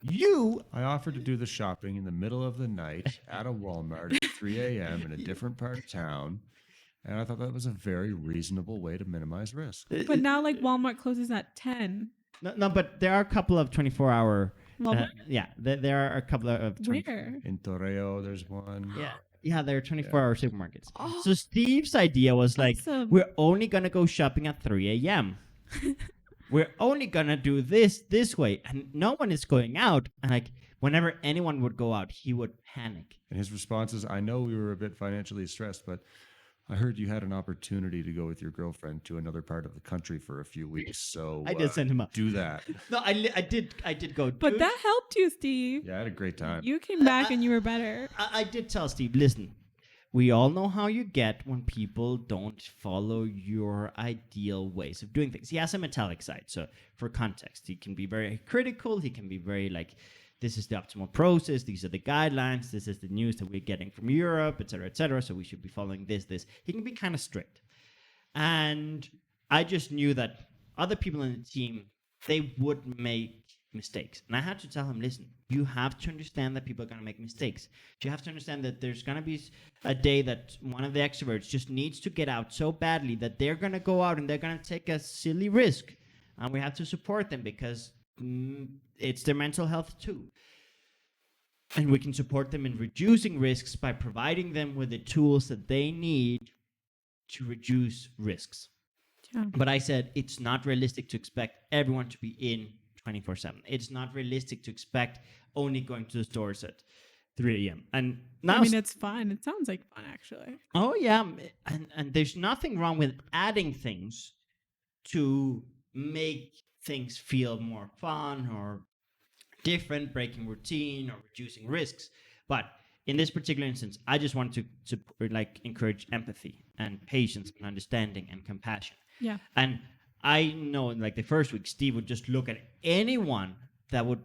I offered to do the shopping in the middle of the night at a Walmart at 3 a.m. in a different part of town. And I thought that was a very reasonable way to minimize risk. But now, like, Walmart closes at 10. No, but there are a couple of 24-hour. Walmart? Yeah, there are a couple of. Where? In Torreo, there's one. Yeah, there are 24-hour supermarkets. Oh, So Steve's idea was like, awesome. we're only gonna go shopping at 3 a.m. We're only gonna do this way, and no one is going out. And like, whenever anyone would go out, he would panic. And his response is, I know we were a bit financially stressed, but I heard you had an opportunity to go with your girlfriend to another part of the country for a few weeks. So I did send him up. do that. No, I did go. But "Dude." that helped you, Steve. Yeah, I had a great time. You came back and you were better. I did tell Steve, listen, we all know how you get when people don't follow your ideal ways of doing things. He has a metallic side, so for context, he can be very critical. He can be very like, this is the optimal process. These are the guidelines. This is the news that we're getting from Europe, et cetera, so we should be following this. He can be kind of strict. And I just knew that other people in the team, they would make mistakes. And I had to tell him, listen, you have to understand that people are going to make mistakes. You have to understand that there's going to be a day that one of the extroverts just needs to get out so badly that they're going to go out and they're going to take a silly risk. And we have to support them because it's their mental health too. And we can support them in reducing risks by providing them with the tools that they need to reduce risks. Yeah. But I said it's not realistic to expect everyone to be in 24/7. It's not realistic to expect only going to the stores at 3 a.m. And now, I mean, it's fun. It sounds like fun, actually. oh yeah, and there's nothing wrong with adding things to make things feel more fun or different, breaking routine or reducing risks. But in this particular instance, I just wanted to like encourage empathy and patience and understanding and compassion. Yeah. And I know in like the first week, Steve would just look at anyone that would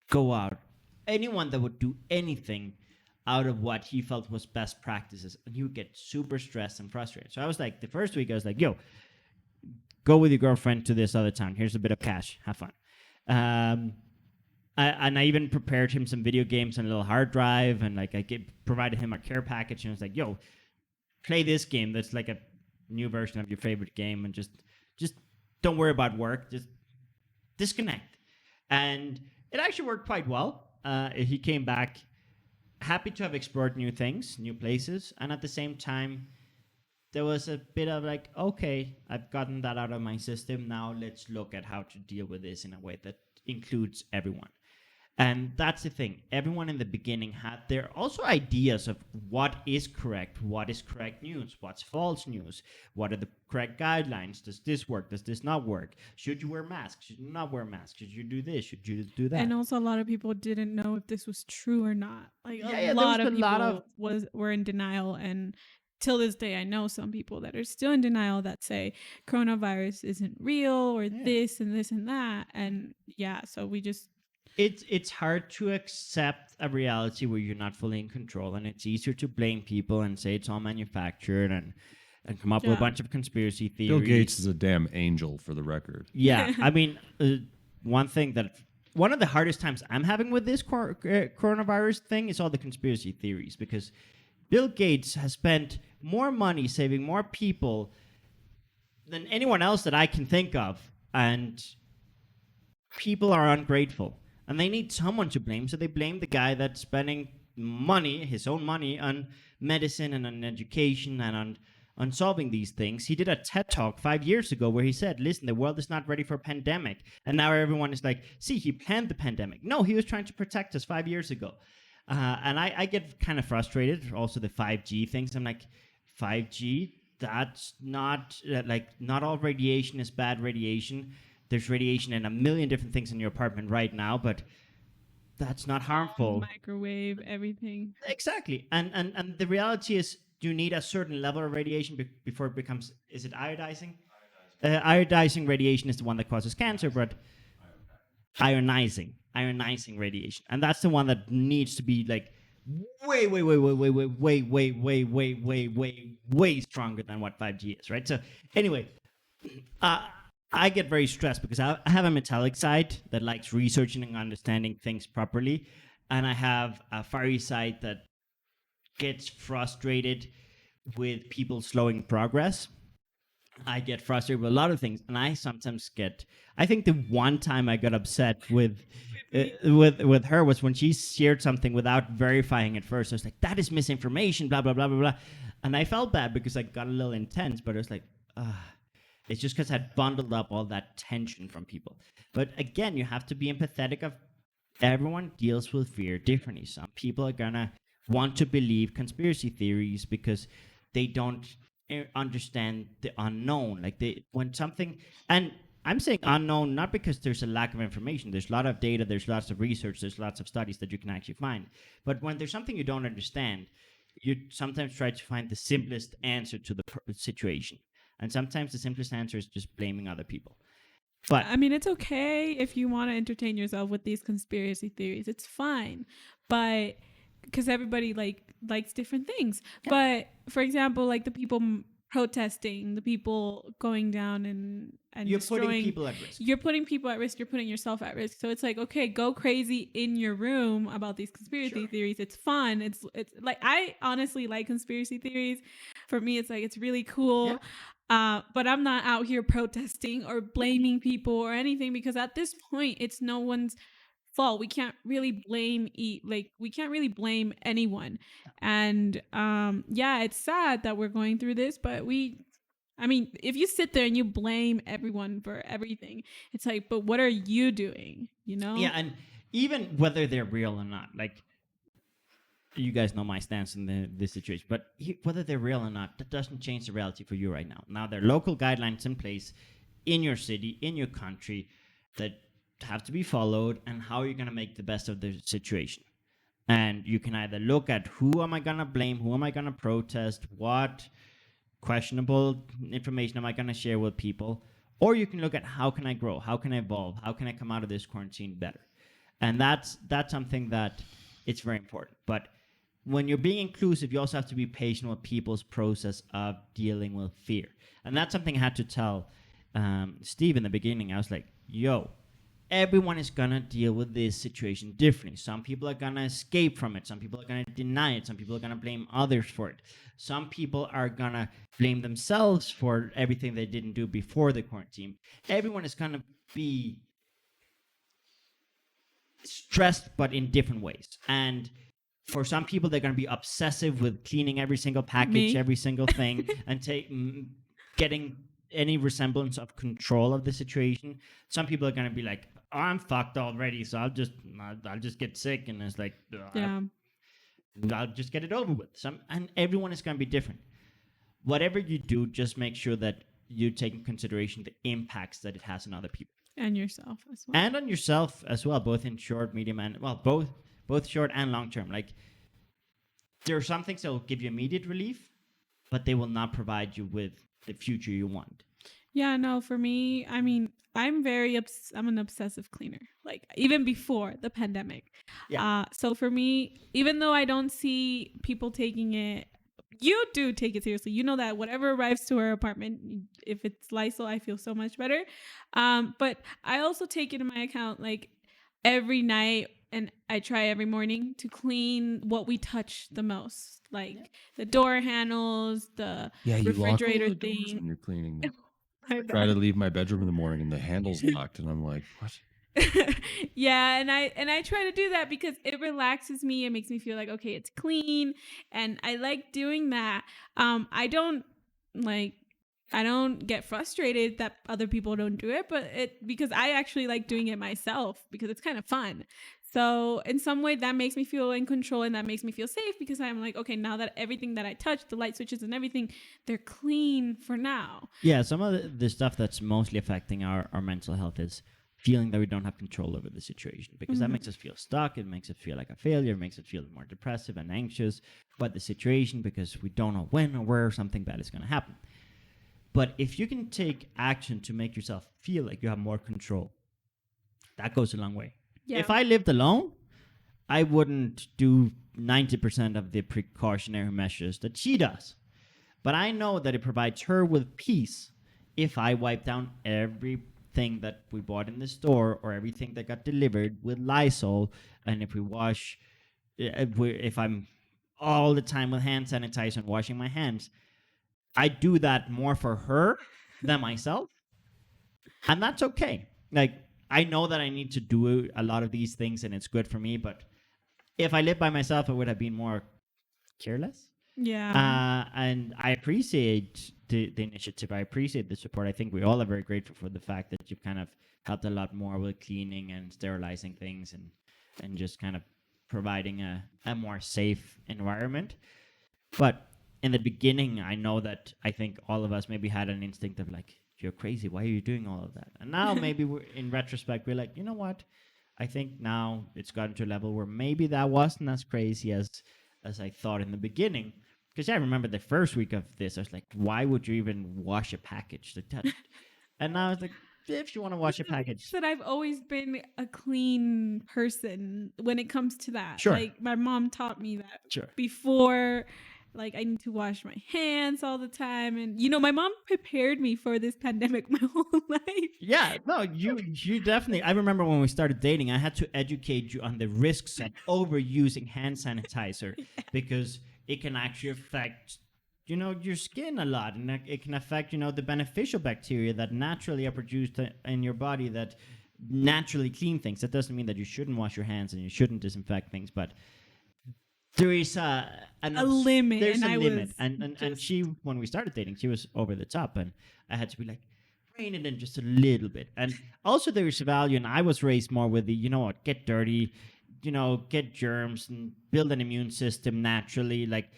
go out, anyone that would do anything out of what he felt was best practices, and he would get super stressed and frustrated. So I was like, the first week I was like, yo, go with your girlfriend to this other town. Here's a bit of cash. Have fun. I even prepared him some video games on a little hard drive, and like provided him a care package, and I was like, yo, play this game that's like a new version of your favorite game, and just don't worry about work. Just disconnect. And it actually worked quite well. He came back happy to have explored new things, new places, and at the same time, there was a bit of like, okay, I've gotten that out of my system. Now let's look at how to deal with this in a way that includes everyone. And that's the thing. Everyone in the beginning had their also ideas of what is correct news, what's false news, what are the correct guidelines, does this work, does this not work, should you wear masks, should you not wear masks, should you do this, should you do that. And also a lot of people didn't know if this was true or not. Like Yeah, a lot there of was a lot people were in denial, and till this day I know some people that are still in denial that say coronavirus isn't real or this and this and that. And yeah, so we just It's hard to accept a reality where you're not fully in control, and it's easier to blame people and say it's all manufactured and come up with a bunch of conspiracy theories. Bill Gates is a damn angel, for the record. Yeah, I mean, one of the hardest times I'm having with this coronavirus thing is all the conspiracy theories, because Bill Gates has spent more money saving more people than anyone else that I can think of, and people are ungrateful. And they need someone to blame, so they blame the guy that's spending money, his own money, on medicine and on education and on solving these things. He did a TED Talk 5 years ago where he said, listen, the world is not ready for a pandemic. And now everyone is like, see, he planned the pandemic. No, he was trying to protect us 5 years ago. And I get kind of frustrated. Also, the 5G things. I'm like, 5G? That's not, not all radiation is bad radiation. There's radiation in a million different things in your apartment right now, but that's not harmful. microwave everything. Exactly. And the reality is, you need a certain level of radiation before it becomes, is it iodizing? Iodizing radiation is the one that causes cancer, but ionizing radiation, and that's the one that needs to be like way stronger than what 5G is, right? So anyway, uh, I get very stressed because I have a metallic side that likes researching and understanding things properly, and I have a fiery side that gets frustrated with people slowing progress. I get frustrated with a lot of things, and I sometimes get. I think the one time I got upset with her was when she shared something without verifying it first. I was like, "That is misinformation," blah blah blah blah blah, and I felt bad because I got a little intense. But it was like, it's just because I'd bundled up all that tension from people. But again, you have to be empathetic. Of everyone deals with fear differently. Some people are gonna want to believe conspiracy theories because they don't understand the unknown. Like they when something, and I'm saying unknown not because there's a lack of information. There's a lot of data, there's lots of research, there's lots of studies that you can actually find. But when there's something you don't understand, you sometimes try to find the simplest answer to the situation, and sometimes the simplest answer is just blaming other people. But I mean, it's okay if you want to entertain yourself with these conspiracy theories. It's fine, but because everybody likes different things. Yeah. But for example, like the people protesting, the people going down and you're destroying, putting people at risk. you're putting people at risk. You're putting yourself at risk. So it's like, okay, go crazy in your room about these conspiracy theories. It's fun. It's like, I honestly like conspiracy theories. For me, it's like, it's really cool. Yeah. But I'm not out here protesting or blaming people or anything, because at this point, it's no one's fault. We can't really blame anyone. And yeah, it's sad that we're going through this, but if you sit there and you blame everyone for everything, it's like, but what are you doing? Yeah, and even whether they're real or not, like, you guys know my stance in this situation, but whether they're real or not, that doesn't change the reality for you right now. Now, there are local guidelines in place in your city, in your country, that have to be followed, and how you're going to make the best of the situation. And you can either look at who am I going to blame, who am I going to protest, what questionable information am I going to share with people, or you can look at how can I grow, how can I evolve, how can I come out of this quarantine better. And that's something that it's very important. But when you're being inclusive, you also have to be patient with people's process of dealing with fear. And that's something I had to tell Steve in the beginning. I was like, yo, everyone is going to deal with this situation differently. Some people are going to escape from it. Some people are going to deny it. Some people are going to blame others for it. Some people are going to blame themselves for everything they didn't do before the quarantine. Everyone is going to be stressed, but in different ways. And for some people, they're going to be obsessive with cleaning every single package, every single thing, and getting any resemblance of control of the situation. Some people are going to be like, oh, I'm fucked already, so I'll just get sick, and it's like, I'll just get it over with. And everyone is going to be different. Whatever you do, just make sure that you take in consideration the impacts that it has on other people. And yourself as well. And on yourself as well, both in short, medium, and, well, both short and long term. Like, there are some things that will give you immediate relief, but they will not provide you with the future you want. Yeah, no, for me, I mean, I'm an obsessive cleaner, like even before the pandemic. Yeah. So for me, even though I don't see people taking it, you do take it seriously. You know that whatever arrives to our apartment, if it's Lysol, I feel so much better. But I also take it in my account, like every night, and I try every morning to clean what we touch the most, like the door handles, the refrigerator thing. When you're cleaning them. I Try to leave my bedroom in the morning and the handle's locked, and I'm like, what? Yeah, and I try to do that because it relaxes me. It makes me feel like, okay, it's clean, and I like doing that. I don't get frustrated that other people don't do it, but because I actually like doing it myself because it's kind of fun. So in some way that makes me feel in control, and that makes me feel safe because I'm like, okay, now that everything that I touch, the light switches and everything, they're clean for now. Yeah, some of the stuff that's mostly affecting our mental health is feeling that we don't have control over the situation, because that Mhm. makes us feel stuck. It makes us feel like a failure. It makes us feel more depressive and anxious about the situation because we don't know when or where something bad is going to happen. But if you can take action to make yourself feel like you have more control, that goes a long way. Yeah. If I lived alone, I wouldn't do 90% of the precautionary measures that she does. But I know that it provides her with peace if I wipe down everything that we bought in the store or everything that got delivered with Lysol, and if we wash, if I'm all the time with hand sanitizer and washing my hands, I do that more for her than myself, and that's okay. Like, I know that I need to do a lot of these things, and it's good for me. But if I lived by myself, I would have been more careless. Yeah. And I appreciate the initiative. I appreciate the support. I think we all are very grateful for the fact that you've kind of helped a lot more with cleaning and sterilizing things, and just kind of providing a more safe environment. But in the beginning, I know that I think all of us maybe had an instinct of like, you're crazy. Why are you doing all of that? And now maybe in retrospect, we're like, you know what? I think now it's gotten to a level where maybe that wasn't as crazy as I thought in the beginning. Because I remember the first week of this, I was like, why would you even wash a package? And now it's like, if you want to wash a package. That I've always been a clean person when it comes to that. Sure. Like my mom taught me that Sure. before. Like I need to wash my hands all the time, and my mom prepared me for this pandemic my whole life. Yeah, no, you definitely. I remember when we started dating, I had to educate you on the risks of overusing hand sanitizer because it can actually affect your skin a lot, and it can affect the beneficial bacteria that naturally are produced in your body that naturally clean things. That doesn't mean that you shouldn't wash your hands and you shouldn't disinfect things, but there is a limit. There's and a I limit, was and she, when we started dating, she was over the top, and I had to be like, rein it in just a little bit. And also there is value, and I was raised more with the get dirty, get germs and build an immune system naturally. Like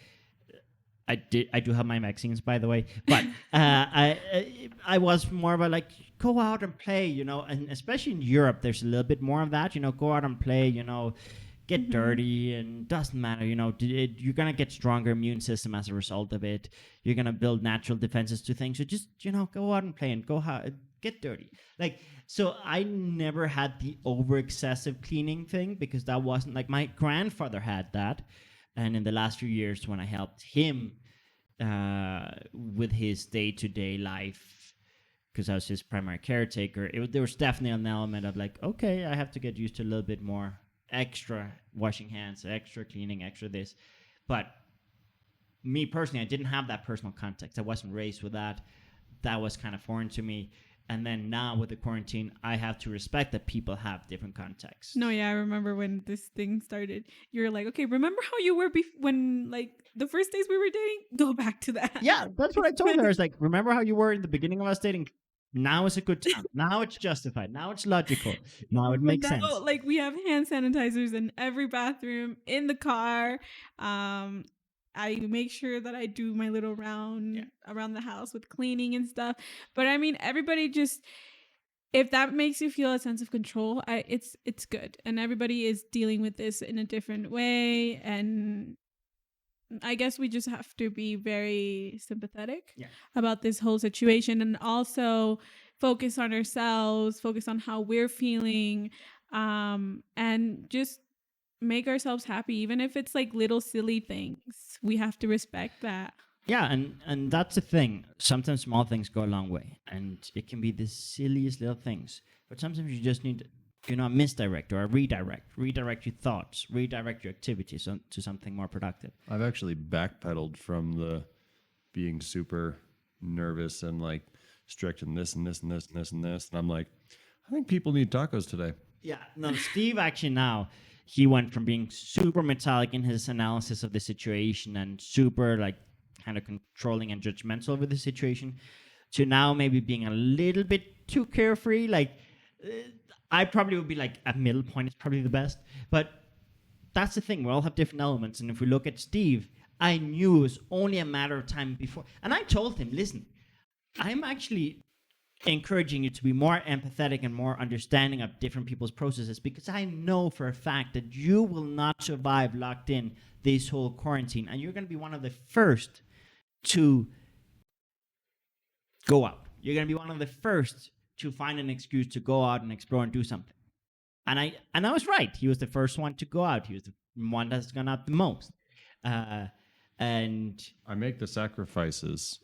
I do have my vaccines, by the way, but I was more of a like, go out and play, and especially in Europe, there's a little bit more of that, go out and play, get dirty, and doesn't matter, you're gonna get stronger immune system as a result of it. You're gonna build natural defenses to things. So just go out and play and get dirty. Like, so I never had the over excessive cleaning thing because that wasn't like my grandfather had that. And in the last few years, when I helped him with his day-to-day life, because I was his primary caretaker, there was definitely an element of like, okay, I have to get used to a little bit more extra washing hands, extra cleaning, extra this. But me personally, I didn't have that personal context. I wasn't raised with that. That was kind of foreign to me. And then now with the quarantine, I have to respect that people have different contexts. No, yeah, I remember when this thing started. You were like, okay, remember how you were when like the first days we were dating? Go back to that. Yeah, that's what I told her. I was like, remember how you were in the beginning of us dating? Now is a good time. Now it's justified. Now it's logical. Now it makes sense. Like we have hand sanitizers in every bathroom, in the car. I make sure that I do my little round around the house with cleaning and stuff. But I mean, everybody just, if that makes you feel a sense of control, it's good. And everybody is dealing with this in a different way. And I guess we just have to be very sympathetic about this whole situation, and also focus on ourselves, focus on how we're feeling, and just make ourselves happy, even if it's like little silly things. We have to respect that. Yeah, and that's the thing. Sometimes small things go a long way, and it can be the silliest little things. But sometimes you just need, a misdirect or a redirect your thoughts, redirect your activities to something more productive. I've actually backpedaled from the being super nervous and like strict and this and this and this and this and this. And I'm like, I think people need tacos today. Yeah, no, Steve actually now, he went from being super metallic in his analysis of the situation and super like kind of controlling and judgmental over the situation to now maybe being a little bit too carefree. Like, I probably would be like a middle point is probably the best. But that's the thing. We all have different elements. And if we look at Steve, I knew it was only a matter of time before. And I told him, listen, I'm actually encouraging you to be more empathetic and more understanding of different people's processes, because I know for a fact that you will not survive locked in this whole quarantine, and you're going to be one of the first to go out. You're going to be one of the first to find an excuse to go out and explore and do something. And I was right. He was the first one to go out. He was the one that's gone out the most. And I make the sacrifices.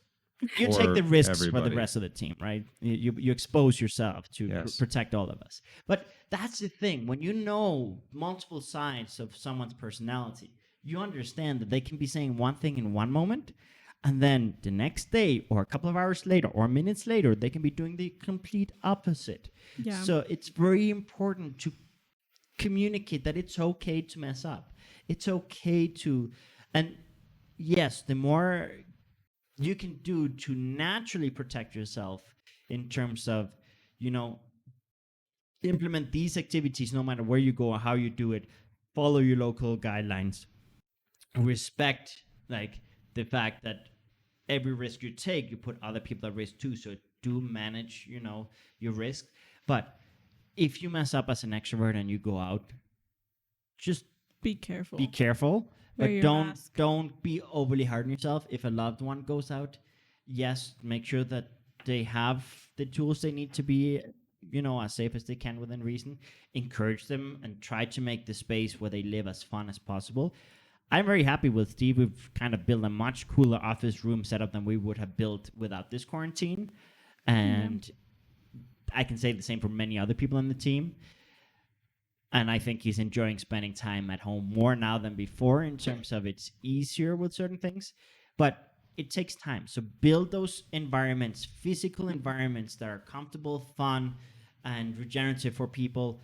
you for take the risks for everybody. the rest of the team, right? You expose yourself to Yes. protect all of us. But that's the thing. When you know multiple sides of someone's personality, you understand that they can be saying one thing in one moment, and then the next day or a couple of hours later or minutes later, they can be doing the complete opposite. Yeah. So it's very important to communicate that it's okay to mess up. It's okay to, and yes, the more you can do to naturally protect yourself in terms of, implement these activities no matter where you go or how you do it, follow your local guidelines, respect like the fact that every risk you take, you put other people at risk too. So do manage, your risk. But if you mess up as an extrovert and you go out, just Be careful. be careful, Wear but your don't mask. don't be overly hard on yourself. If a loved one goes out, yes, make sure that they have the tools they need to be, as safe as they can within reason. Encourage them and try to make the space where they live as fun as possible. I'm very happy with Steve. We've kind of built a much cooler office room setup than we would have built without this quarantine. And I can say the same for many other people on the team. And I think he's enjoying spending time at home more now than before in terms of it's easier with certain things. But it takes time. So build those environments, physical environments that are comfortable, fun, and regenerative for people.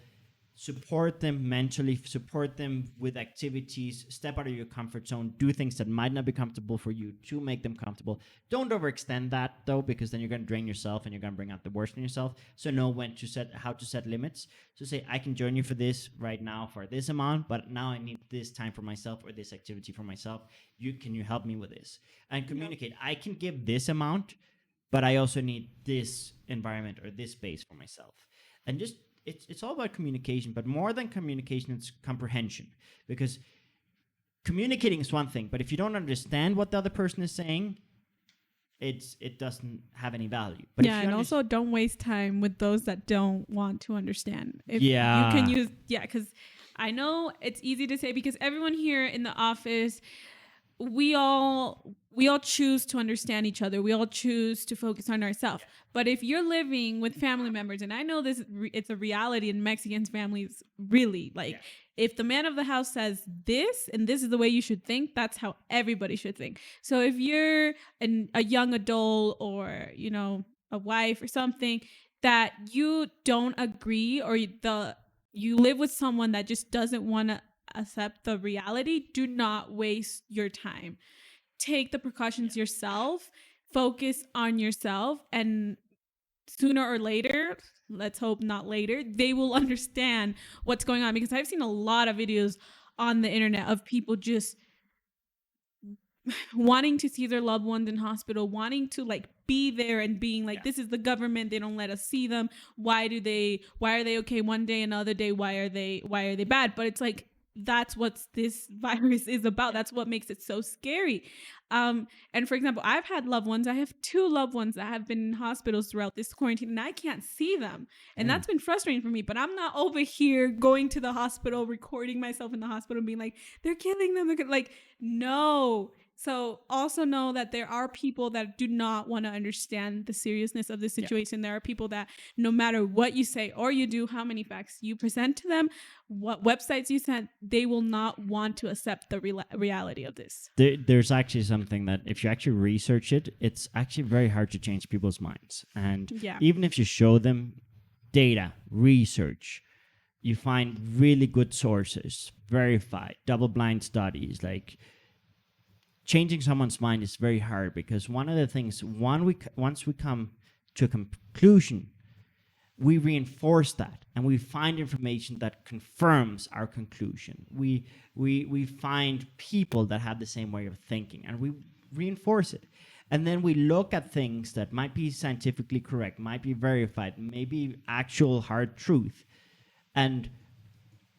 Support them mentally, support them with activities, step out of your comfort zone, do things that might not be comfortable for you to make them comfortable. Don't overextend that though, because then you're going to drain yourself and you're going to bring out the worst in yourself. So know how to set limits. So say, I can join you for this right now for this amount, but now I need this time for myself or this activity for myself. Can you help me with this? And communicate. I can give this amount, but I also need this environment or this space for myself. And just it's all about communication, but more than communication, it's comprehension. Because communicating is one thing, but if you don't understand what the other person is saying, it doesn't have any value. But yeah, and also don't waste time with those that don't want to understand. If Yeah. you can use, because I know it's easy to say, because everyone here in the office, we all choose to understand each other. We all choose to focus on ourselves. But if you're living with family members, and I know this, it's a reality in Mexican families, really, like, if the man of the house says this, and this is the way you should think, that's how everybody should think. So if you're a young adult or, a wife or something that you don't agree, or you live with someone that just doesn't want to accept the reality, do not waste your time. Take the precautions yourself, focus on yourself, and sooner or later, let's hope not later, they will understand what's going on. Because I've seen a lot of videos on the internet of people just wanting to see their loved ones in hospital, wanting to be there and being like, this is the government, they don't let us see them. Why are they okay one day, another day why are they bad? But it's like, that's what this virus is about. That's what makes it so scary. And for example, I've had loved ones. I have 2 loved ones that have been in hospitals throughout this quarantine, and I can't see them. And that's been frustrating for me. But I'm not over here going to the hospital, recording myself in the hospital, and being like, they're killing them. No. So also know that there are people that do not want to understand the seriousness of the situation. There are people that no matter what you say or you do, how many facts you present to them, what websites you send, they will not want to accept the reality of this. There's actually something that if you actually research it, it's actually very hard to change people's minds. And even if you show them data, research, you find really good sources, verified, double-blind studies, changing someone's mind is very hard, because one of the things, once we come to a conclusion, we reinforce that and we find information that confirms our conclusion. We find people that have the same way of thinking and we reinforce it. And then we look at things that might be scientifically correct, might be verified, maybe actual hard truth, and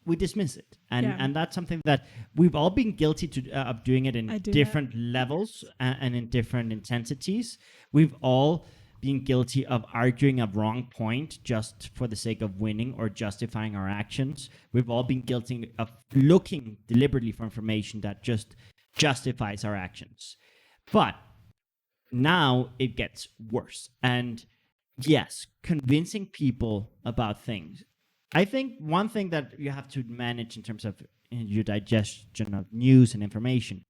we dismiss it. And that's something that we've all been guilty of doing it in different levels and in different intensities. We've all been guilty of arguing a wrong point just for the sake of winning or justifying our actions. We've all been guilty of looking deliberately for information that just justifies our actions. But now it gets worse. And yes, convincing people about things. I think one thing that you have to manage in terms of your digestion of news and information,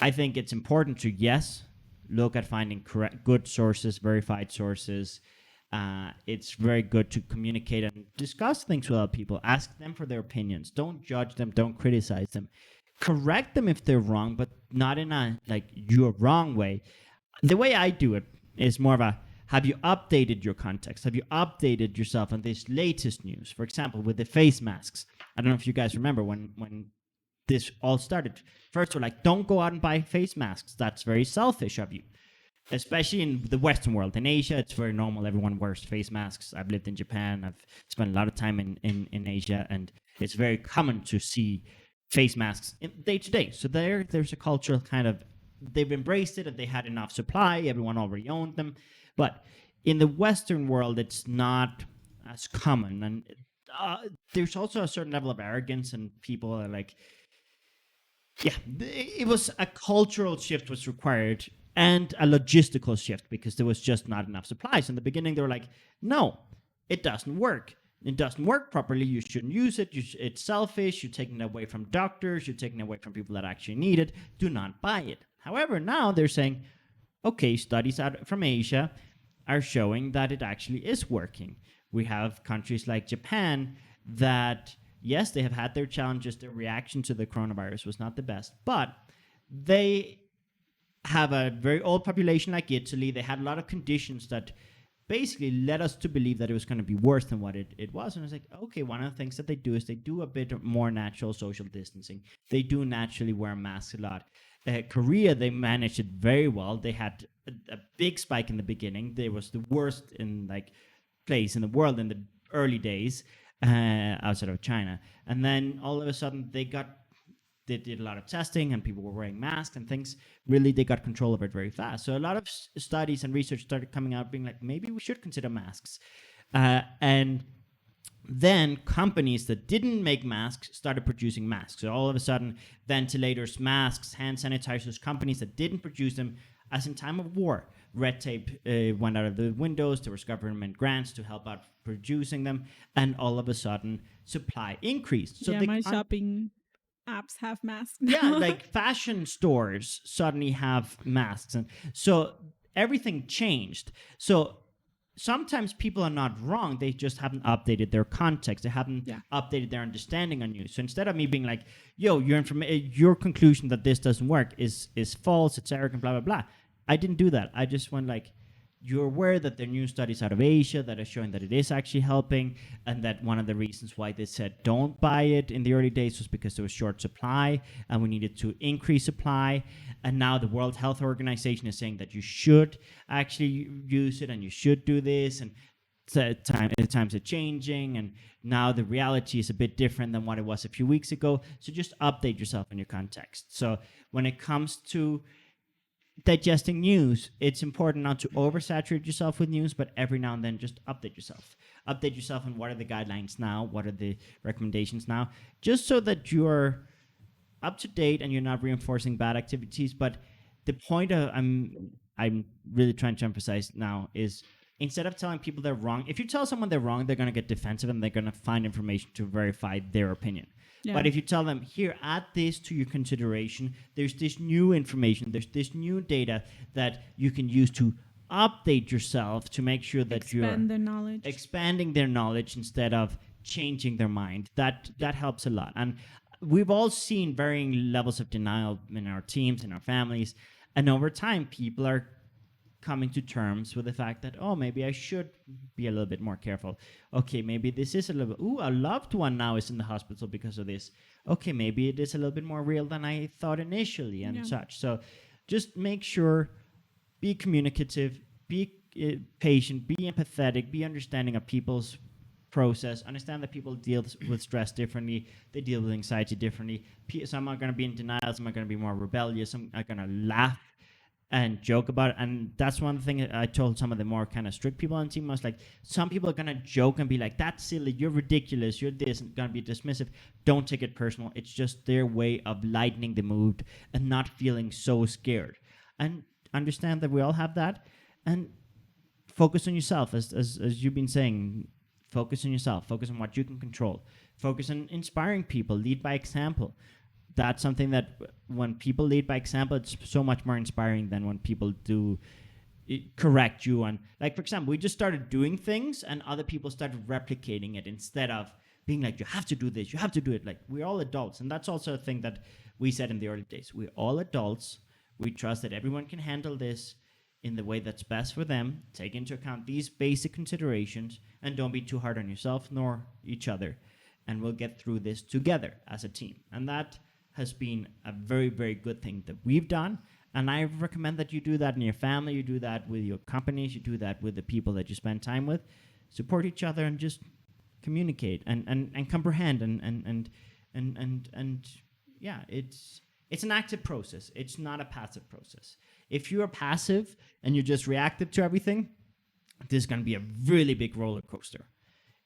I think it's important to, yes, look at finding good sources, verified sources. It's very good to communicate and discuss things with other people. Ask them for their opinions. Don't judge them. Don't criticize them. Correct them if they're wrong, but not in a, like, you're wrong way. The way I do it is more of a, have you updated your context? Have you updated yourself on this latest news? For example, with the face masks. I don't know if you guys remember when this all started. First, we're like, don't go out and buy face masks. That's very selfish of you. Especially in the Western world. In Asia, it's very normal. Everyone wears face masks. I've lived in Japan. I've spent a lot of time in Asia. And it's very common to see face masks day to day. So there's a cultural kind of, they've embraced it and they had enough supply. Everyone already owned them. But in the Western world, it's not as common. And there's also a certain level of arrogance, and people are like, yeah, it was a cultural shift was required and a logistical shift because there was just not enough supplies. In the beginning, they were like, no, it doesn't work. It doesn't work properly. You shouldn't use it. It's selfish. You're taking it away from doctors. You're taking it away from people that actually need it. Do not buy it. However, now they're saying, okay, studies out from Asia are showing that it actually is working. We have countries like Japan that, yes, they have had their challenges. Their reaction to the coronavirus was not the best, but they have a very old population like Italy. They had a lot of conditions that basically led us to believe that it was going to be worse than what it was. And I was like, okay, one of the things that they do is they do a bit more natural social distancing. They do naturally wear masks a lot. Korea, they managed it very well. They had a big spike in the beginning. They was the worst in place in the world in the early days outside of China. And then all of a sudden they did a lot of testing and people were wearing masks and things. Really, they got control of it very fast. So a lot of studies and research started coming out being like, maybe we should consider masks. And then companies that didn't make masks started producing masks. So all of a sudden, ventilators, masks, hand sanitizers, companies that didn't produce them, as in time of war, red tape went out of the windows. There was government grants to help out producing them. And all of a sudden, supply increased. So my shopping apps have masks now. Yeah, now. like fashion stores suddenly have masks. And so everything changed. So sometimes people are not wrong. They just haven't updated their context. They haven't updated their understanding on you. So instead of me being like, yo, your conclusion that this doesn't work is false, it's arrogant, blah, blah, blah. I didn't do that. I just went like, you're aware that there are new studies out of Asia that are showing that it is actually helping, and that one of the reasons why they said don't buy it in the early days was because there was short supply and we needed to increase supply. And now the World Health Organization is saying that you should actually use it and you should do this. And times are changing, and now the reality is a bit different than what it was a few weeks ago. So just update yourself in your context. So when it comes to digesting news, it's important not to oversaturate yourself with news, but every now and then just update yourself. Update yourself on what are the guidelines now, what are the recommendations now, just so that you're up to date and you're not reinforcing bad activities. But the point I'm really trying to emphasize now is, instead of telling people they're wrong, if you tell someone they're wrong, they're going to get defensive and they're going to find information to verify their opinion. Yeah. But if you tell them, here, add this to your consideration, there's this new information, there's this new data that you can use to update yourself to make sure that you're expanding their knowledge instead of changing their mind. That helps a lot. And we've all seen varying levels of denial in our teams, in our families. And over time, people are coming to terms with the fact that, oh, maybe I should be a little bit more careful. Okay, maybe this is a little bit, a loved one now is in the hospital because of this. Okay, maybe it is a little bit more real than I thought initially and such. So just make sure be communicative, be patient, be empathetic, be understanding of people's process. Understand that people deal with stress differently. They deal with anxiety differently. Some are going to be in denial. Some are going to be more rebellious. Some are going to laugh and joke about it. And that's one thing I told some of the more kind of strict people on the team. I was like, some people are going to joke and be like, that's silly, you're ridiculous, you're this, and going to be dismissive. Don't take it personal. It's just their way of lightening the mood and not feeling so scared. And understand that we all have that. And focus on yourself, as you've been saying. Focus on yourself. Focus on what you can control. Focus on inspiring people. Lead by example. That's something that when people lead by example, it's so much more inspiring than when people do correct you on. Like, for example, we just started doing things and other people started replicating it instead of being like, you have to do this, you have to do it. Like, we're all adults. And that's also a thing that we said in the early days. We're all adults. We trust that everyone can handle this in the way that's best for them. Take into account these basic considerations and don't be too hard on yourself nor each other. And we'll get through this together as a team. And that has been a very, very good thing that we've done. And I recommend that you do that in your family, you do that with your companies, you do that with the people that you spend time with. Support each other and just communicate and comprehend and yeah, it's an active process. It's not a passive process. If you're passive and you're just reactive to everything, this is going to be a really big roller coaster.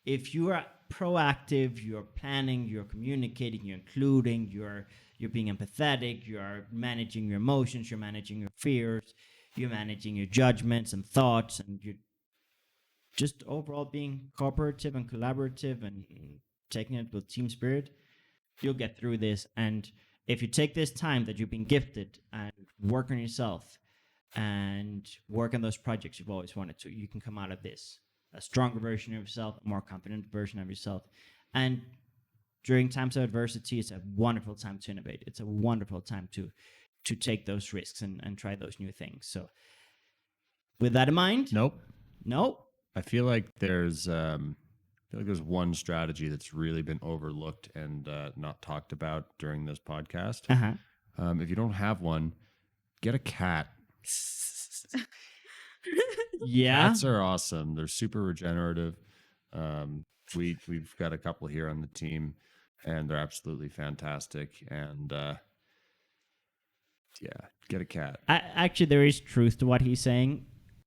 If you are proactive, you're planning, you're communicating, you're including, you're being empathetic, you're managing your emotions, you're managing your fears, you're managing your judgments and thoughts, and you're just overall being cooperative and collaborative and taking it with team spirit, you'll get through this. And if you take this time that you've been gifted and work on yourself and work on those projects you've always wanted to, you can come out of this a stronger version of yourself, a more confident version of yourself. And during times of adversity, it's a wonderful time to innovate. It's a wonderful time to take those risks and try those new things. So with that in mind, Nope. I feel like there's one strategy that's really been overlooked and not talked about during this podcast. If you don't have one, get a cat. Yeah. Cats are awesome. They're super regenerative. We've got a couple here on the team, and they're absolutely fantastic. And yeah, get a cat. Actually, there is truth to what he's saying.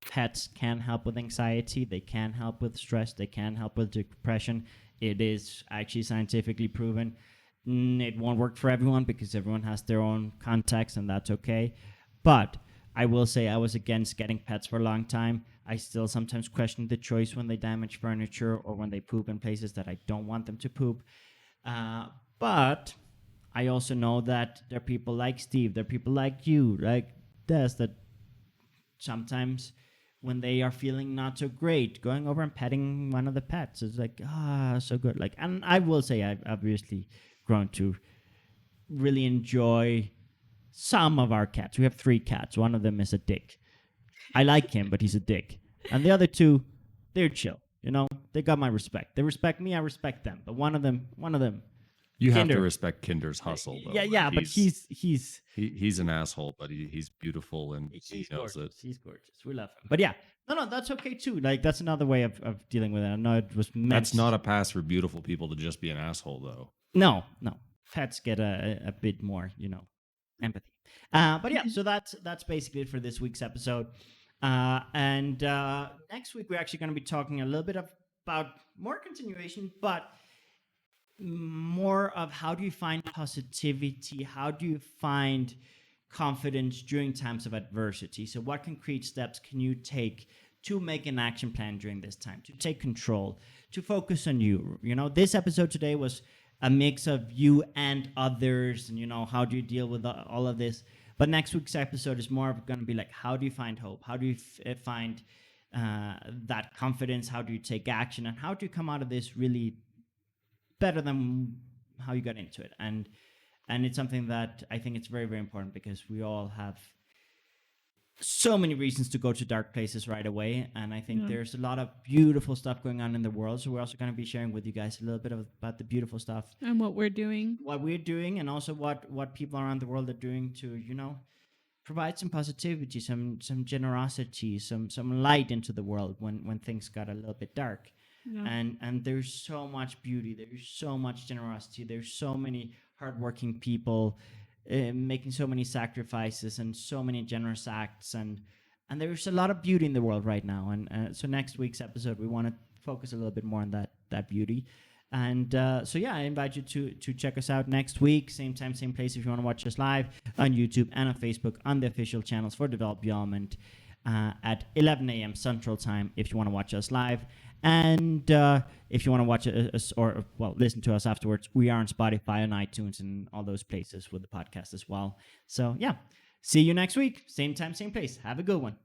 Pets can help with anxiety. They can help with stress. They can help with depression. It is actually scientifically proven. It won't work for everyone because everyone has their own context, and that's okay. But I will say I was against getting pets for a long time. I still sometimes question the choice when they damage furniture or when they poop in places that I don't want them to poop. But I also know that there are people like Steve, there are people like you, like Des, that sometimes when they are feeling not so great, going over and petting one of the pets is like, so good. Like, and I will say I've obviously grown to really enjoy some of our cats. We have 3 cats. One of them is a dick. I like him, but he's a dick. And the other 2, they're chill. You know, they got my respect. They respect me. I respect them. But one of them. You have to Kinder. respect Kinder's hustle, though. Yeah. But he's he's an asshole, but he's beautiful and he knows gorgeous. it. He's gorgeous. We love him. But yeah, no, that's okay too. Like that's another way of dealing with it. I know it was meant. That's not a pass for beautiful people to just be an asshole, though. No. Pets get a bit more, empathy. But yeah, so that's basically it for this week's episode. And next week we're actually going to be talking a little bit about more continuation, but more of how do you find positivity? How do you find confidence during times of adversity? So what concrete steps can you take to make an action plan during this time, to take control, to focus on you? This episode today was a mix of you and others, and how do you deal with all of this? But next week's episode is more going to be like, how do you find hope? How do you find that confidence? How do you take action? And how do you come out of this really better than how you got into it? And it's something that I think it's very, very important because we all have so many reasons to go to dark places right away. And I think there's a lot of beautiful stuff going on in the world. So we're also going to be sharing with you guys a little bit about the beautiful stuff. And what we're doing. And also what people around the world are doing to, provide some positivity, some generosity, some light into the world when things got a little bit dark. Yeah. And there's so much beauty, there's so much generosity, there's so many hardworking people making so many sacrifices and so many generous acts, and there's a lot of beauty in the world right now. And so next week's episode we want to focus a little bit more on that beauty. And so yeah, I invite you to check us out next week, same time, same place, if you want to watch us live on YouTube and on Facebook on the official channels for Develop Beyond at 11 a.m. Central Time if you want to watch us live. And if you want to watch us or listen to us afterwards, we are on Spotify and iTunes and all those places with the podcast as well. So yeah, see you next week, same time, same place. Have a good one.